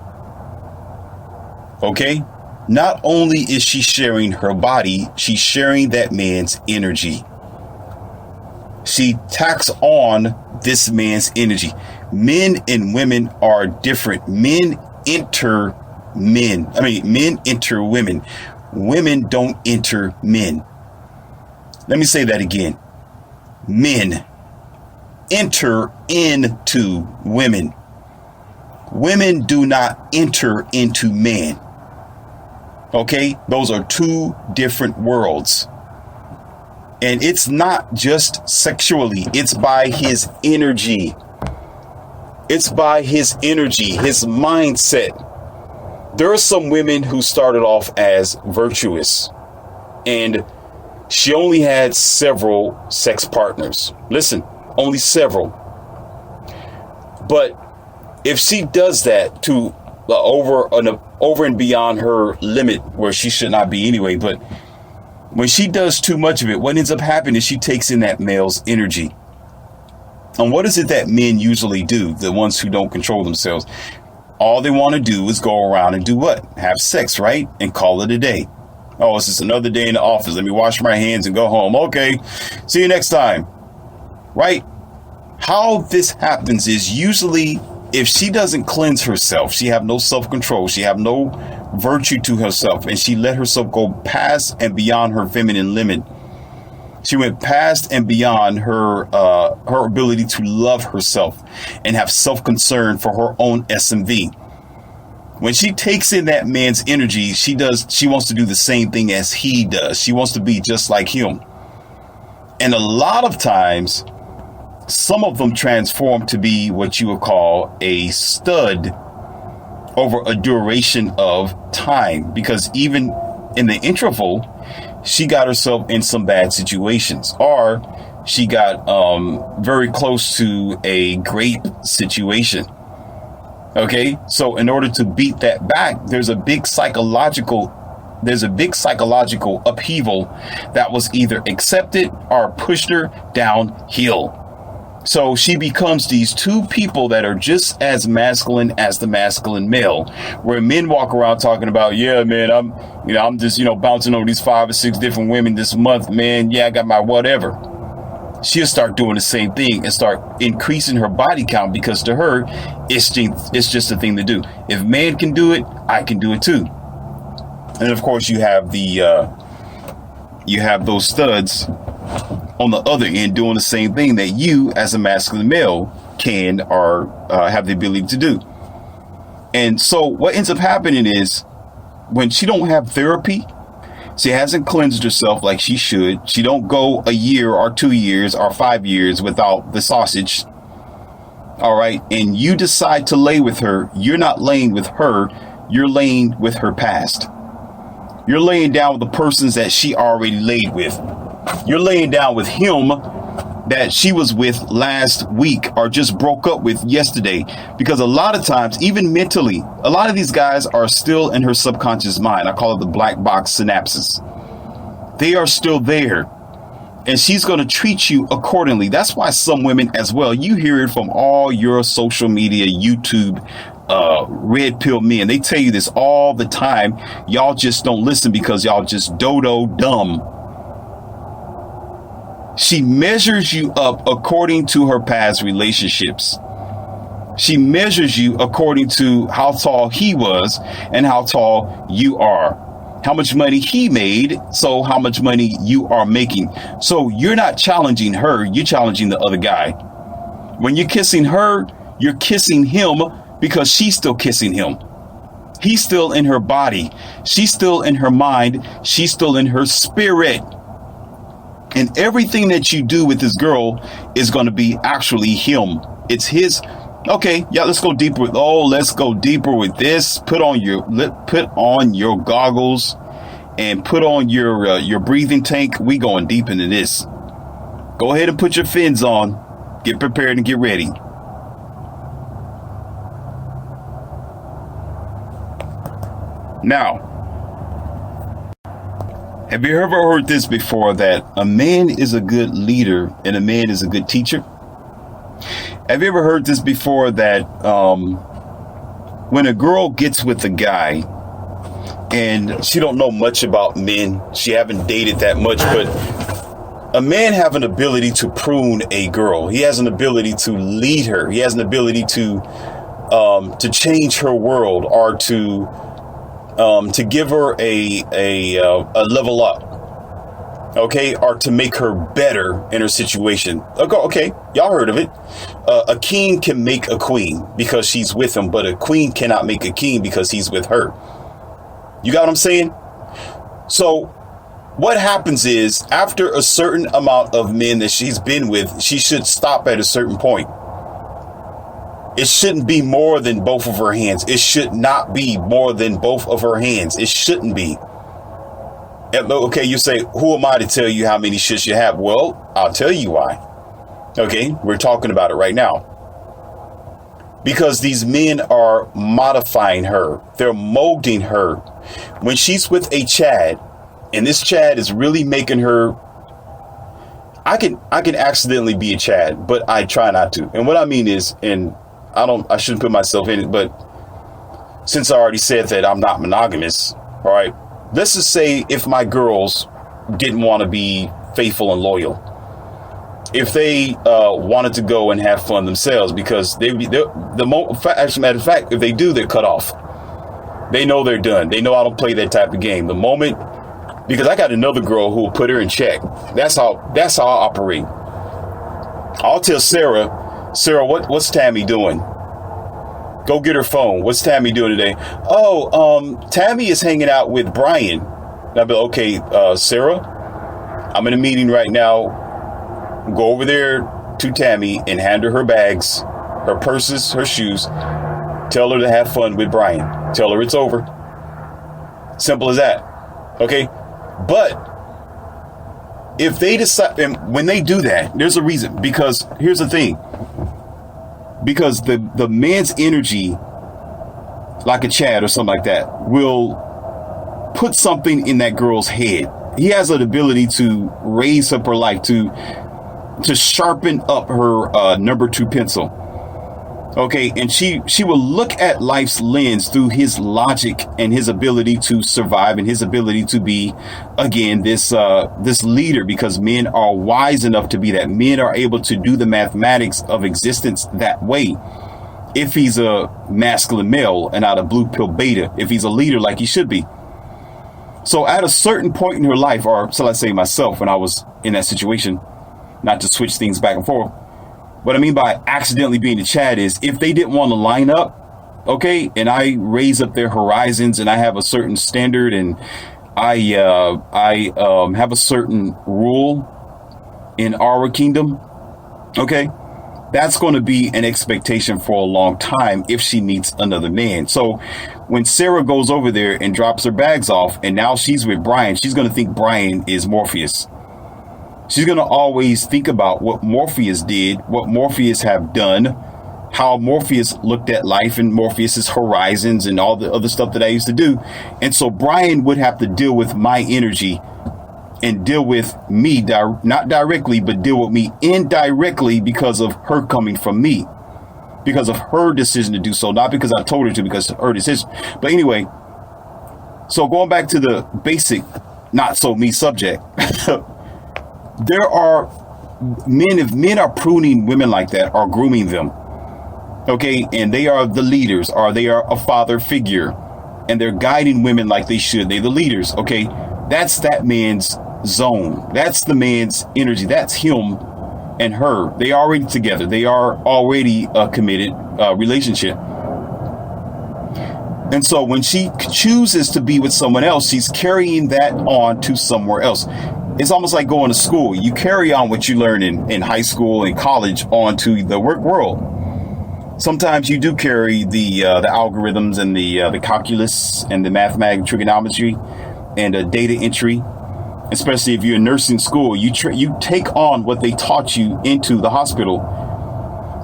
okay? Not only is she sharing her body, she's sharing that man's energy. She tacks on this man's energy. Men and women are different. Men enter men. Men enter women. Women don't enter men. Let me say that again. Men enter into women. Women do not enter into men. Okay, those are 2 different worlds. And it's not just sexually, it's by his energy. It's by his energy, his mindset. There are some women who started off as virtuous, and she only had several sex partners. Listen, only several. But if she does that to over and beyond her limit where she should not be anyway, but when she does too much of it, what ends up happening is she takes in that male's energy. And what is it that men usually do? The ones who don't control themselves. All they want to do is go around and do what? Have sex, right? And call it a day. Oh, it's just another day in the office. Let me wash my hands and go home. Okay. See you next time. Right? How this happens is usually if she doesn't cleanse herself, she have no self-control, she have no virtue to herself, and she let herself go past and beyond her feminine limit. She went past and beyond her ability to love herself and have self-concern for her own SMV. When she takes in that man's energy, she wants to do the same thing as he does. She wants to be just like him. And a lot of times, some of them transform to be what you would call a stud over a duration of time, because even in the interval, she got herself in some bad situations, or she got very close to a great situation. Okay, so in order to beat that back, there's a big psychological There's a big psychological upheaval that was either accepted or pushed her downhill. So she becomes these two people that are just as masculine as the masculine male, where men walk around talking about, yeah, man, I'm just, bouncing over these 5 or 6 different women this month, man. Yeah, I got my whatever. She'll start doing the same thing and start increasing her body count, because to her, it's just a thing to do. If man can do it, I can do it too. And of course, you have those studs on the other end doing the same thing that you as a masculine male can or have the ability to do. And so what ends up happening is, when she don't have therapy, she hasn't cleansed herself like she should. She don't go a year or 2 years or 5 years without the sausage. All right. And you decide to lay with her. You're not laying with her. You're laying with her past. You're laying down with the persons that she already laid with. You're laying down with him that she was with last week or just broke up with yesterday. Because a lot of times, even mentally, a lot of these guys are still in her subconscious mind. I call it the black box synapses. They are still there. And she's going to treat you accordingly. That's why some women as well, you hear it from all your social media, YouTube, red pill men. They tell you this all the time. Y'all just don't listen because y'all just dodo dumb. She measures you up according to her past relationships. She measures you according to how tall he was and how tall you are. How much money he made, so how much money you are making. So you're not challenging her, you're challenging the other guy. When you're kissing her, you're kissing him because she's still kissing him. He's still in her body. She's still in her mind. She's still in her spirit. And everything that you do with this girl is going to be actually him. It's his. Okay, yeah, let's go deeper with this. Put on your goggles and put on your breathing tank. We going deep into this. Go ahead and put your fins on. Get prepared and get ready. Now, have you ever heard this before, that a man is a good leader and a man is a good teacher? Have you ever heard this before, that when a girl gets with a guy and she don't know much about men, she haven't dated that much, but a man have an ability to prune a girl. He has an ability to lead her. He has an ability to change her world, or to give her a level up, okay, or to make her better in her situation. Okay, y'all heard of it. A king can make a queen because she's with him, but a queen cannot make a king because he's with her. You got what I'm saying? So what happens is, after a certain amount of men that she's been with, she should stop at a certain point. It shouldn't be more than both of her hands. It should not be more than both of her hands. It shouldn't be. Okay, you say, who am I to tell you how many shits you have? Well, I'll tell you why. Okay, we're talking about it right now. Because these men are modifying her. They're molding her. When she's with a Chad, and this Chad is really making her... I can accidentally be a Chad, but I try not to. And what I mean is, and I shouldn't put myself in it, but since I already said that I'm not monogamous, all right, let's just say if my girls didn't want to be faithful and loyal, if they wanted to go and have fun themselves, because as a matter of fact, if they do, they're cut off. They know they're done. They know I don't play that type of game. The moment, because I got another girl who will put her in check. That's how I operate. I'll tell Sarah, what's Tammy doing? Go get her phone. What's Tammy doing today? Oh, Tammy is hanging out with Brian. And I'll be like, okay, Sarah, I'm in a meeting right now. Go over there to Tammy and hand her bags, her purses, her shoes. Tell her to have fun with Brian. Tell her it's over. Simple as that. Okay? But if they decide, and when they do that, there's a reason. Because here's the thing. Because the man's energy, like a Chad or something like that, will put something in that girl's head. He has an ability to raise up her life, to sharpen up her number 2 pencil. Okay, and she will look at life's lens through his logic and his ability to survive and his ability to be, again, this leader, because men are wise enough to be that. Men are able to do the mathematics of existence that way. If he's a masculine male and not a blue pill beta, if he's a leader like he should be. So at a certain point in her life, or so let's say myself, when I was in that situation, not to switch things back and forth, what I mean by accidentally being a Chad is if they didn't want to line up, okay, and I raise up their horizons and I have a certain standard and I have a certain rule in our kingdom, okay, that's going to be an expectation for a long time if she meets another man. So when Sarah goes over there and drops her bags off and now she's with Brian, she's going to think Brian is Morpheus. She's going to always think about what Morpheus did, what Morpheus have done, how Morpheus looked at life and Morpheus's horizons and all the other stuff that I used to do. And so Brian would have to deal with my energy and deal with me, not directly, but deal with me indirectly because of her coming from me, because of her decision to do so, not because I told her to, because of her decision. But anyway, so going back to the basic, not so me subject. There are men, if men are pruning women like that, or grooming them, okay, and they are the leaders, or they are a father figure, and they're guiding women like they should, they're the leaders, okay, that's that man's zone. That's the man's energy. That's him and her. They are already together. They are already a committed relationship. And so when she chooses to be with someone else, she's carrying that on to somewhere else. It's almost like going to school. You carry on what you learn in high school and college onto the work world. Sometimes you do carry the algorithms and the calculus and the mathematical trigonometry and data entry. Especially if you're in nursing school, you take on what they taught you into the hospital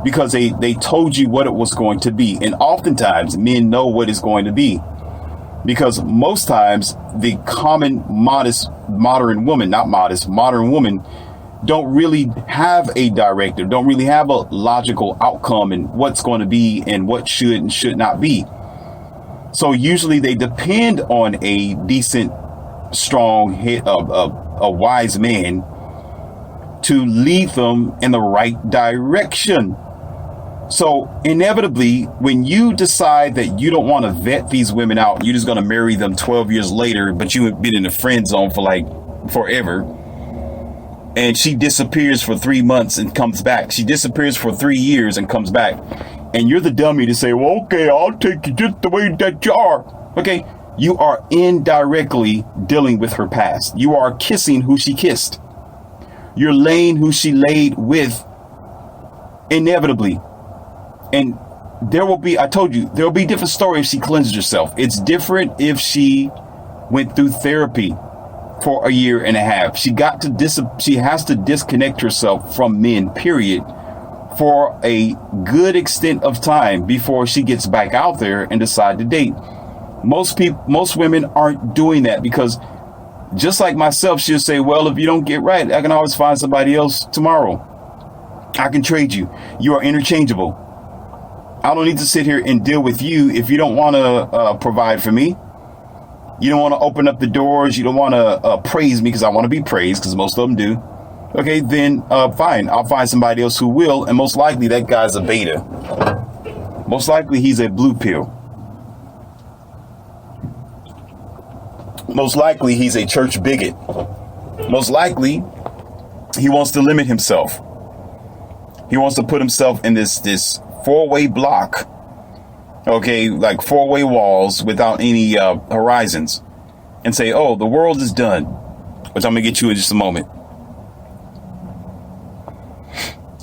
because they told you what it was going to be. And oftentimes men know what it's going to be. Because most times the common modern woman don't really have a directive, don't really have a logical outcome and what's going to be and what should and should not be. So usually they depend on a decent, strong, a wise man to lead them in the right direction. So inevitably, when you decide that you don't want to vet these women out, you're just going to marry them 12 years later, but you've been in the friend zone for like forever. And she disappears for 3 months and comes back. She disappears for 3 years and comes back. And you're the dummy to say, well, okay, I'll take you just the way that you are. Okay, you are indirectly dealing with her past. You are kissing who she kissed. You're laying who she laid with inevitably. And there will be, I told you, there will be different story if she cleanses herself. It's different if she went through therapy for a year and a half. She has to disconnect herself from men, period, for a good extent of time before she gets back out there and decide to date. Most women aren't doing that because just like myself, she'll say, well, if you don't get right, I can always find somebody else tomorrow. I can trade you. You are interchangeable. I don't need to sit here and deal with you if you don't want to provide for me. You don't want to open up the doors. You don't want to praise me because I want to be praised, because most of them do. Okay, then fine. I'll find somebody else who will. And most likely that guy's a beta. Most likely he's a blue pill. Most likely he's a church bigot. Most likely he wants to limit himself. He wants to put himself in this four-way block, okay, like four-way walls without any horizons, and say, oh, the world is done, which I'm gonna get you in just a moment.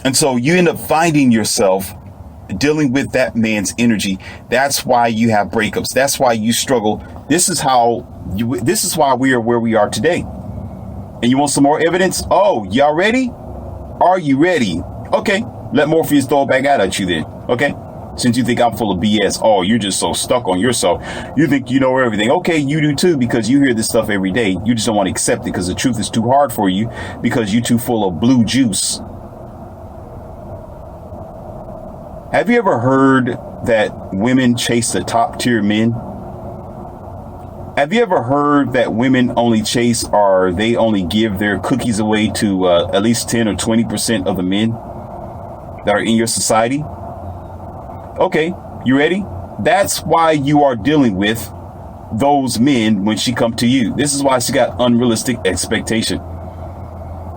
And so you end up finding yourself dealing with that man's energy. That's why you have breakups. That's why you struggle. This is why we are where we are today. And you want some more evidence? Oh, y'all ready? Are you ready? Okay. Let Morpheus throw it back out at you then. Okay. Since you think I'm full of BS, oh, you're just so stuck on yourself. You think you know everything. Okay, you do too, because you hear this stuff every day. You just don't want to accept it because the truth is too hard for you because you're too full of blue juice. Have you ever heard that women chase the top tier men? Have you ever heard that women only chase or they only give their cookies away to at least 10 or 20% of the men that are in your society? Okay, you ready? That's why you are dealing with those men when she come to you. This is why she got unrealistic expectation.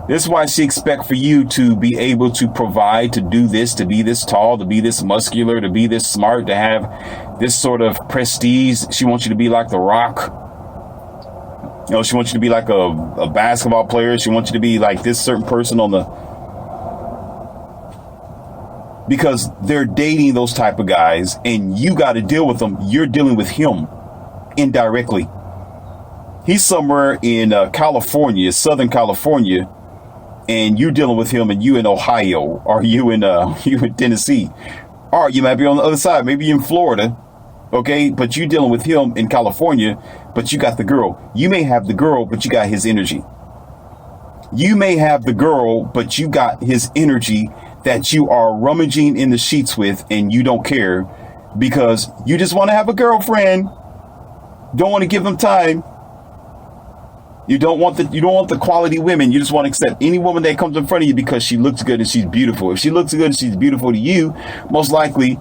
This is why she expect for you to be able to provide, to do this, to be this tall, to be this muscular, to be this smart, to have this sort of prestige. She wants you to be like The Rock. You know, she wants you to be like a basketball player. She wants you to be like this certain person on the... Because they're dating those type of guys and you got to deal with them. You're dealing with him indirectly. He's somewhere in California, Southern California, and you're dealing with him, and you in Ohio, or you in Tennessee, or you might be on the other side, maybe in Florida. Okay, but you're dealing with him in California, but you got the girl. You may have the girl, but you got his energy. You may have the girl, but you got his energy that you are rummaging in the sheets with, and you don't care because you just want to have a girlfriend. Don't want to give them time. You don't want the quality women. You just want to accept any woman that comes in front of you because she looks good and she's beautiful. If she looks good and she's beautiful to you, most likely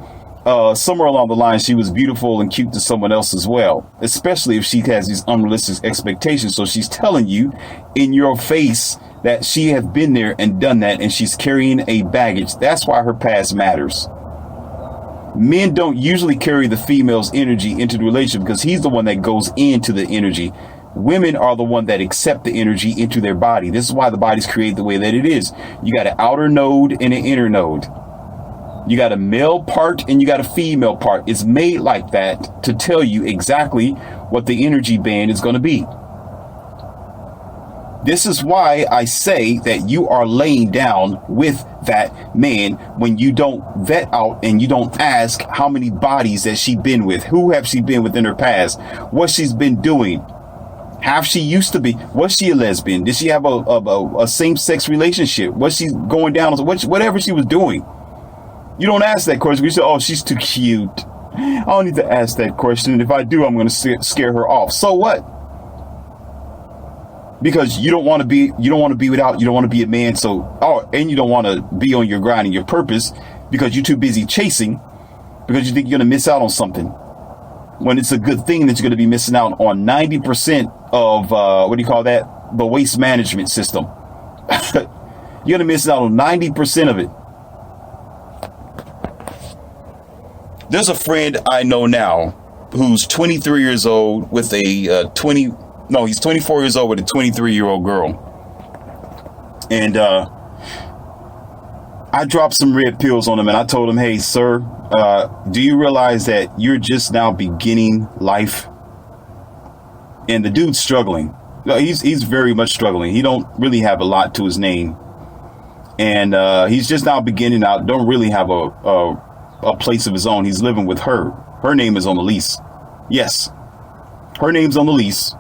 somewhere along the line she was beautiful and cute to someone else as well, especially if she has these unrealistic expectations. So she's telling you in your face that she has been there and done that, and she's carrying a baggage. That's why her past matters. Men don't usually carry the female's energy into the relationship because he's the one that goes into the energy. Women are the one that accept the energy into their body. This is why the body's created the way that it is. You got an outer node and an inner node. You got a male part and you got a female part. It's made like that to tell you exactly what the energy band is going to be. This is why I say that you are laying down with that man when you don't vet out and you don't ask how many bodies that she been with. Who have she been with in her past? What she's been doing. Have she used to be? Was she a lesbian? Did she have a same-sex relationship? Was she going down? Whatever she was doing. You don't ask that question. You say, oh, she's too cute. I don't need to ask that question. If I do, I'm going to scare her off. So what? Because you don't want to be without, you don't want to be a man. And you don't want to be on your grind and your purpose because you're too busy chasing because you think you're going to miss out on something. When it's a good thing that you're going to be missing out on 90% of, the waste management system. You're going to miss out on 90% of it. There's a friend I know now who's 23 years old with he's 24 years old with a 23-year-old girl. And I dropped some red pills on him and I told him, hey, sir, do you realize that you're just now beginning life? And the dude's struggling. He's very much struggling. He don't really have a lot to his name. And he's just now beginning out, don't really have a place of his own. He's living with her. Her name is on the lease. Yes, her name's on the lease.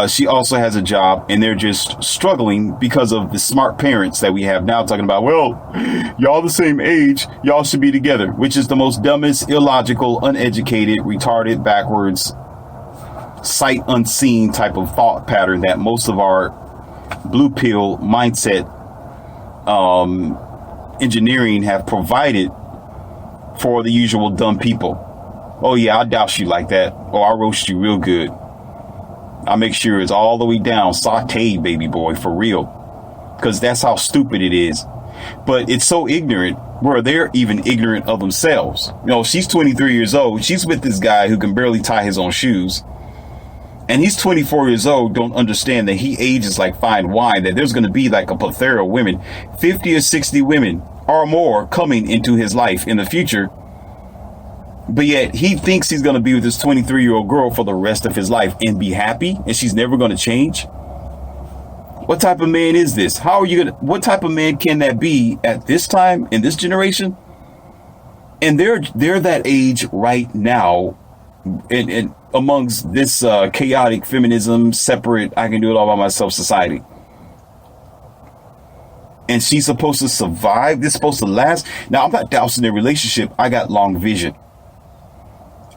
She also has a job, and they're just struggling because of the smart parents that we have now talking about, well, y'all the same age, y'all should be together, which is the most dumbest, illogical, uneducated, retarded, backwards, sight unseen type of thought pattern that most of our blue pill mindset engineering have provided for the usual dumb people. Oh yeah, I'll douse you like that. Oh, I'll roast you real good. I'll make sure it's all the way down, sauteed, baby boy, for real. Because that's how stupid it is. But it's so ignorant where they're even ignorant of themselves. You know, she's 23 years old. She's with this guy who can barely tie his own shoes. And he's 24 years old, don't understand that he ages like fine wine, that there's going to be like a plethora of women, 50 or 60 women or more coming into his life in the future. But yet he thinks he's going to be with this 23-year-old girl for the rest of his life and be happy, and she's never going to change. What type of man is this? What type of man can that be at this time in this generation? And they're that age right now, and amongst this chaotic feminism, separate, I can do it all by myself society. And she's supposed to survive. This is supposed to last. Now, I'm not dousing their relationship. I got long vision.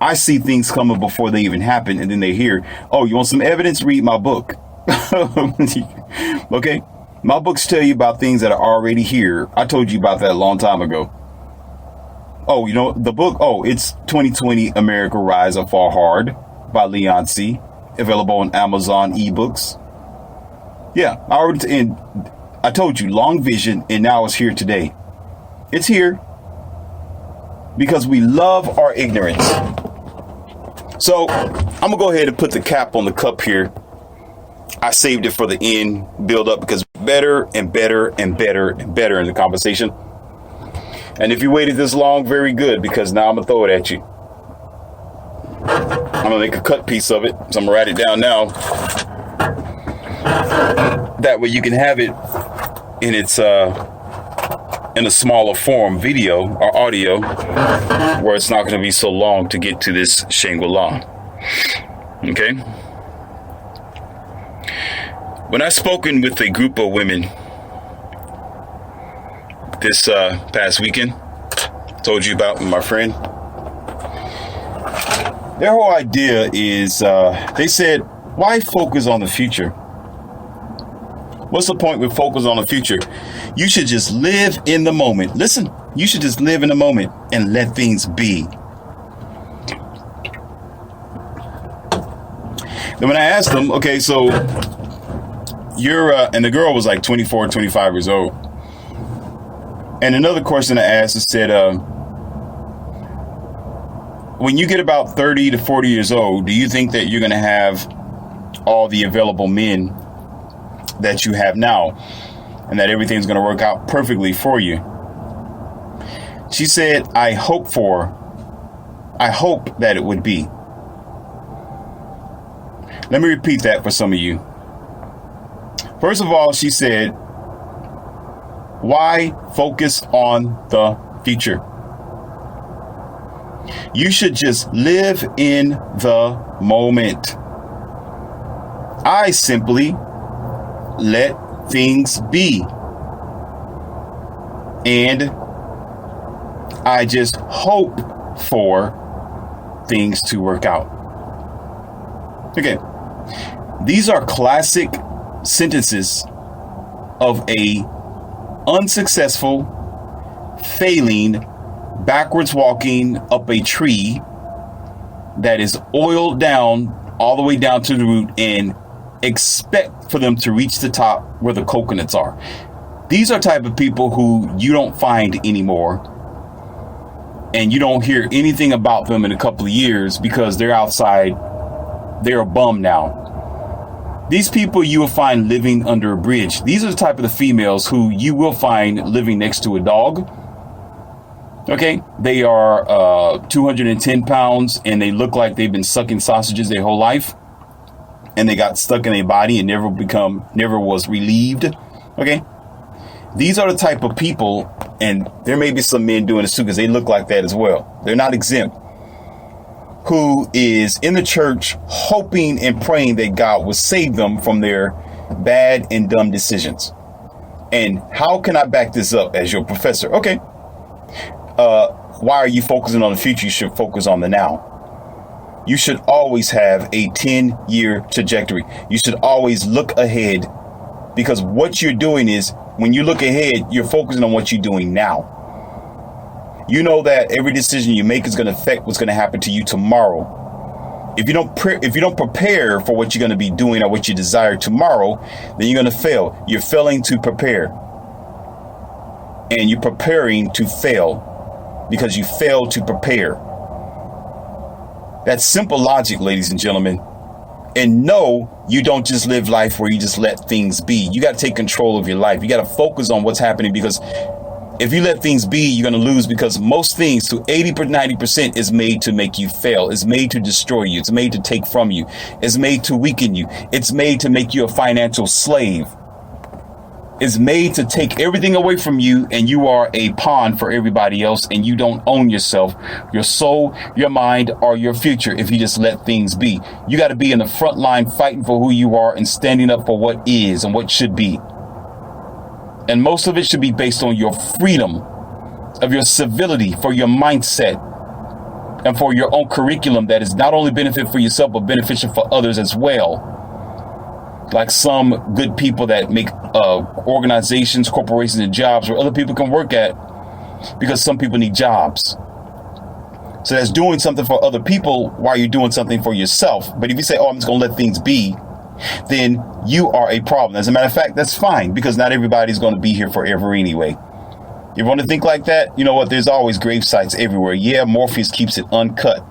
I see things coming before they even happen, and then they hear, oh, you want some evidence? Read my book. Okay? My books tell you about things that are already here. I told you about that a long time ago. Oh, you know, the book, it's 2020 America Rise or Fall Hard by Leon C. Available on Amazon eBooks. Yeah, I told you, long vision, and now it's here today. It's here because we love our ignorance. So I'm going to go ahead and put the cap on the cup here. I saved it for the end build up because better and better and better and better in the conversation. And if you waited this long, very good, because now I'm going to throw it at you. I'm going to make a cut piece of it. So I'm going to write it down now. That way you can have it in its in a smaller form, video or audio, where it's not going to be so long to get to this Shangri-La. Okay? When I've spoken with a group of women this past weekend, told you about my friend, their whole idea is, they said, why focus on the future? What's the point with focus on the future? You should just live in the moment. Listen, you should just live in the moment and let things be. Then when I asked them, okay, so you're, and the girl was like 24, 25 years old. And another question I asked is said, when you get about 30 to 40 years old, do you think that you're going to have all the available men that you have now and that everything's going to work out perfectly for you? She said, I hope that it would be. Let me repeat that for some of you. First of all, she said, why focus on the future? You should just live in the moment. I simply let things be. And I just hope for things to work out. Okay. These are classic sentences of a unsuccessful, failing, backwards walking up a tree that is oiled down all the way down to the root and expect for them to reach the top where the coconuts are. These are type of people who you don't find anymore, and you don't hear anything about them in a couple of years because they're outside. They're a bum now. These people you will find living under a bridge. These are the type of the females who you will find living next to a dog. Okay, they are 210 pounds and they look like they've been sucking sausages their whole life, and they got stuck in their body and never was relieved. Okay, these are the type of people, and there may be some men doing this too because they look like that as well. They're not exempt. Who is in the church hoping and praying that God will save them from their bad and dumb decisions. And how can I back this up as your professor? Okay. Why are you focusing on the future? You should focus on the now. You should always have a 10-year trajectory. You should always look ahead, because what you're doing is when you look ahead, you're focusing on what you're doing now. You know that every decision you make is going to affect what's going to happen to you tomorrow. If you don't prepare for what you're going to be doing or what you desire tomorrow, then you're going to fail. You're failing to prepare. And you're preparing to fail because you failed to prepare. That's simple logic, ladies and gentlemen. And no, you don't just live life where you just let things be. You got to take control of your life. You got to focus on what's happening, because if you let things be, you're going to lose, because most things to 80-90% is made to make you fail. It's made to destroy you. It's made to take from you. It's made to weaken you. It's made to make you a financial slave. is made to take everything away from you, and you are a pawn for everybody else, and you don't own yourself, your soul, your mind, or your future if you just let things be. You got to be in the front line fighting for who you are and standing up for what is and what should be. And most of it should be based on your freedom, of your civility, for your mindset, and for your own curriculum that is not only benefit for yourself, but beneficial for others as well. Like some good people that make organizations, corporations, and jobs where other people can work at, because some people need jobs. So that's doing something for other people while you're doing something for yourself. But if you say, oh, I'm just going to let things be, then you are a problem. As a matter of fact, that's fine, because not everybody's going to be here forever anyway. You want to think like that? You know what? There's always grave sites everywhere. Yeah, Morpheus keeps it uncut.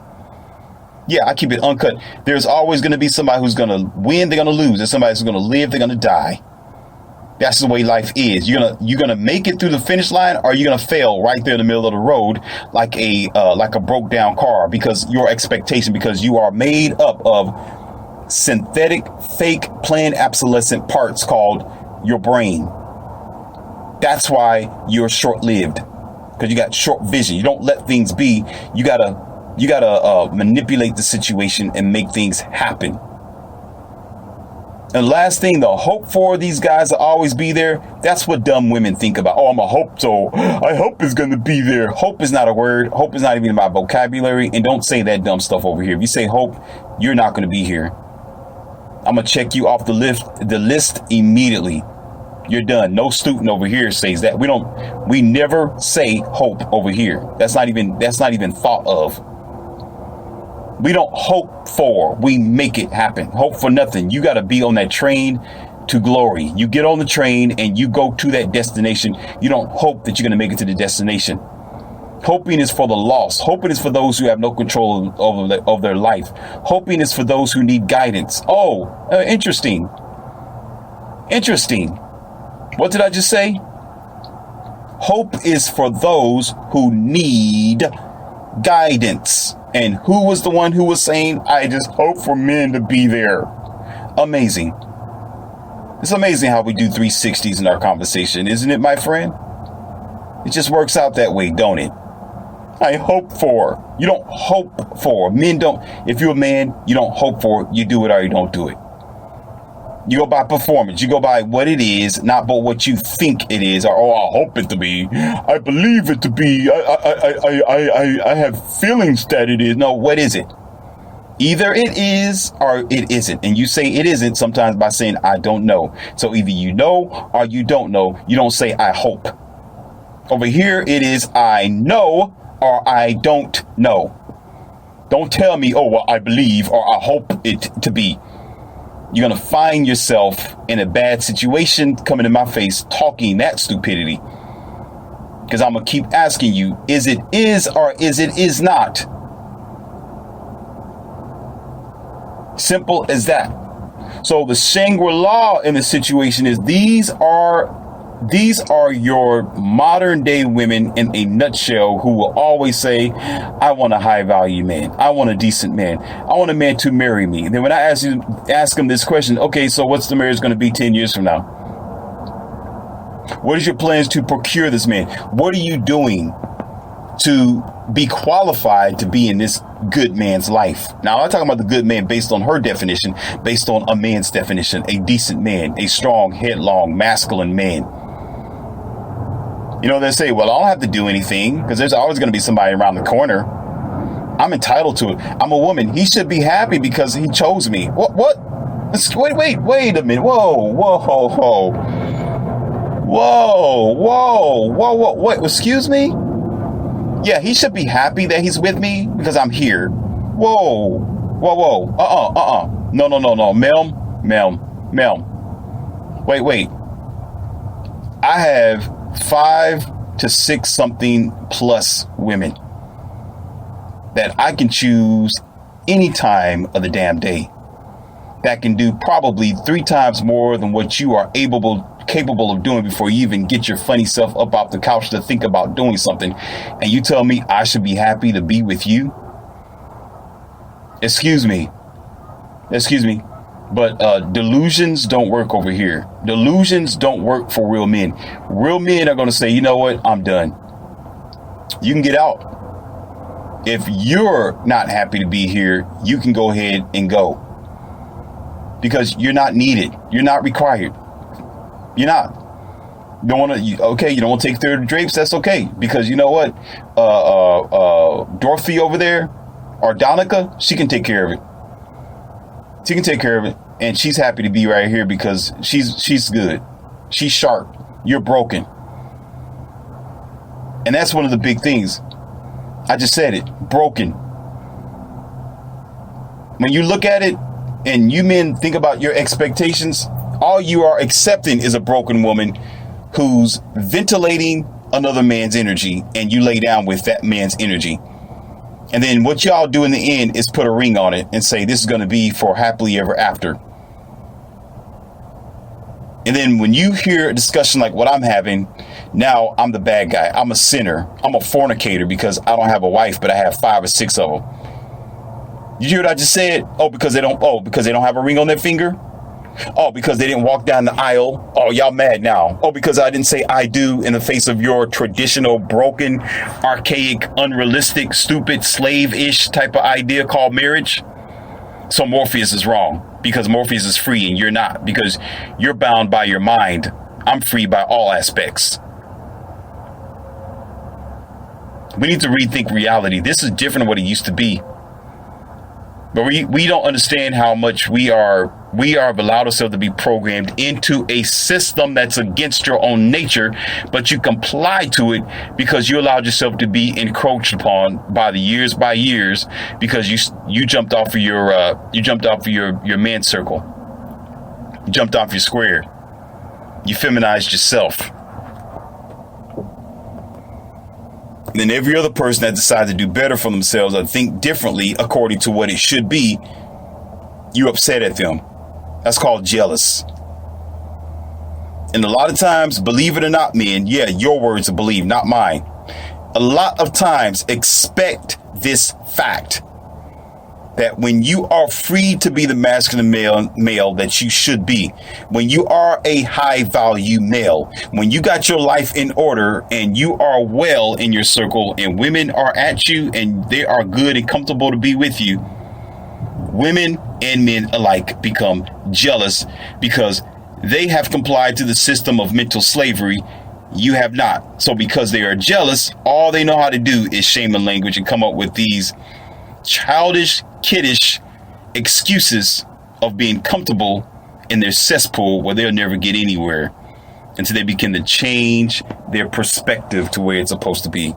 Yeah, I keep it uncut. There's always going to be somebody who's going to win, they're going to lose. There's somebody who's going to live, they're going to die. That's the way life is. You're gonna make it through the finish line, or you're gonna fail right there in the middle of the road, like a broke down car, because your expectation, because you are made up of synthetic, fake, planned obsolescent parts called your brain. That's why you're short-lived, because you got short vision. You don't let things be. You gotta manipulate the situation and make things happen. And last thing, the hope for these guys to always be there. That's what dumb women think about. Oh, I'm a hope, so I hope it's going to be there. Hope is not a word. Hope is not even in my vocabulary. And don't say that dumb stuff over here. If you say hope, you're not going to be here. I'm going to check you off the list immediately. You're done. No student over here says that. We never say hope over here. That's not even thought of. We don't hope for, we make it happen. Hope for nothing. You got to be on that train to glory. You get on the train and you go to that destination. You don't hope that you're going to make it to the destination. Hoping is for the lost. Hoping is for those who have no control of their life. Hoping is for those who need guidance. Oh, interesting. Interesting. What did I just say? Hope is for those who need guidance. And who was the one who was saying, I just hope for men to be there? Amazing. It's amazing how we do 360s in our conversation, isn't it, my friend? It just works out that way, don't it? I hope for. You don't hope for. Men don't. If you're a man, you don't hope for it. You do it or you don't do it. You go by performance. You go by what it is, not by what you think it is. Or, oh, I hope it to be. I believe it to be. I have feelings that it is. No, what is it? Either it is or it isn't. And you say it isn't sometimes by saying, I don't know. So either you know or you don't know. You don't say, I hope. Over here, it is, I know or I don't know. Don't tell me, oh, well, I believe or I hope it to be. You're going to find yourself in a bad situation coming in my face talking that stupidity. Because I'm going to keep asking you, is it is or is it is not? Simple as that. So the Shangri-La in the situation is these are your modern day women in a nutshell who will always say, I want a high value man. I want a decent man. I want a man to marry me. And then when I ask them this question, okay, so what's the marriage going to be 10 years from now? What is your plans to procure this man? What are you doing to be qualified to be in this good man's life? Now, I'm talking about the good man based on her definition, based on a man's definition, a decent man, a strong, headlong, masculine man. You know, they say, well, I don't have to do anything because there's always going to be somebody around the corner. I'm entitled to it. I'm a woman. He should be happy because he chose me. What? Wait a minute. Whoa. Excuse me? Yeah, he should be happy that he's with me because I'm here. Whoa. No. Ma'am. Wait. I have 5 to 6 something plus women that I can choose any time of the damn day that can do probably 3 times more than what you are capable of doing before you even get your funny self up off the couch to think about doing something. And you tell me I should be happy to be with you? Excuse me. But delusions don't work over here. Delusions don't work for real men. Real men are going to say, you know what? I'm done. You can get out. If you're not happy to be here, you can go ahead and go. Because you're not needed. You're not required. You're not. You don't want to, you don't want to take care of the drapes? That's okay. Because you know what? Dorothy over there, or Donica, she can take care of it. She can take care of it, and she's happy to be right here because she's good. She's sharp. You're broken. And that's one of the big things. I just said it. Broken. When you look at it and you men think about your expectations, all you are accepting is a broken woman who's ventilating another man's energy, and you lay down with that man's energy. And then what y'all do in the end is put a ring on it and say, this is going to be for happily ever after. And then when you hear a discussion like what I'm having, now I'm the bad guy. I'm a sinner. I'm a fornicator because I don't have a wife, but I have 5 or 6 of them. You hear what I just said? Because they don't have a ring on their finger? Because they didn't walk down the aisle. Y'all mad now. Because I didn't say I do in the face of your traditional, broken, archaic, unrealistic, stupid, slave-ish type of idea called marriage. So Morpheus is wrong because Morpheus is free and you're not, because you're bound by your mind. I'm free by all aspects. We need to rethink reality. This is different than what it used to be. But we don't understand how much we have allowed ourselves to be programmed into a system that's against your own nature, but you comply to it because you allowed yourself to be encroached upon by years because you jumped off of your man circle. You jumped off your square. You feminized yourself. And then every other person that decides to do better for themselves or think differently according to what it should be, you upset at them. That's called jealous. And a lot of times, believe it or not, men, your words are believed, not mine. A lot of times, expect this fact that when you are free to be the masculine male that you should be, when you are a high value male, when you got your life in order and you are well in your circle and women are at you and they are good and comfortable to be with you, women and men alike become jealous because they have complied to the system of mental slavery. You have not. So because they are jealous, all they know how to do is shame and language and come up with these childish, kiddish excuses of being comfortable in their cesspool where they'll never get anywhere until they begin to change their perspective to where it's supposed to be.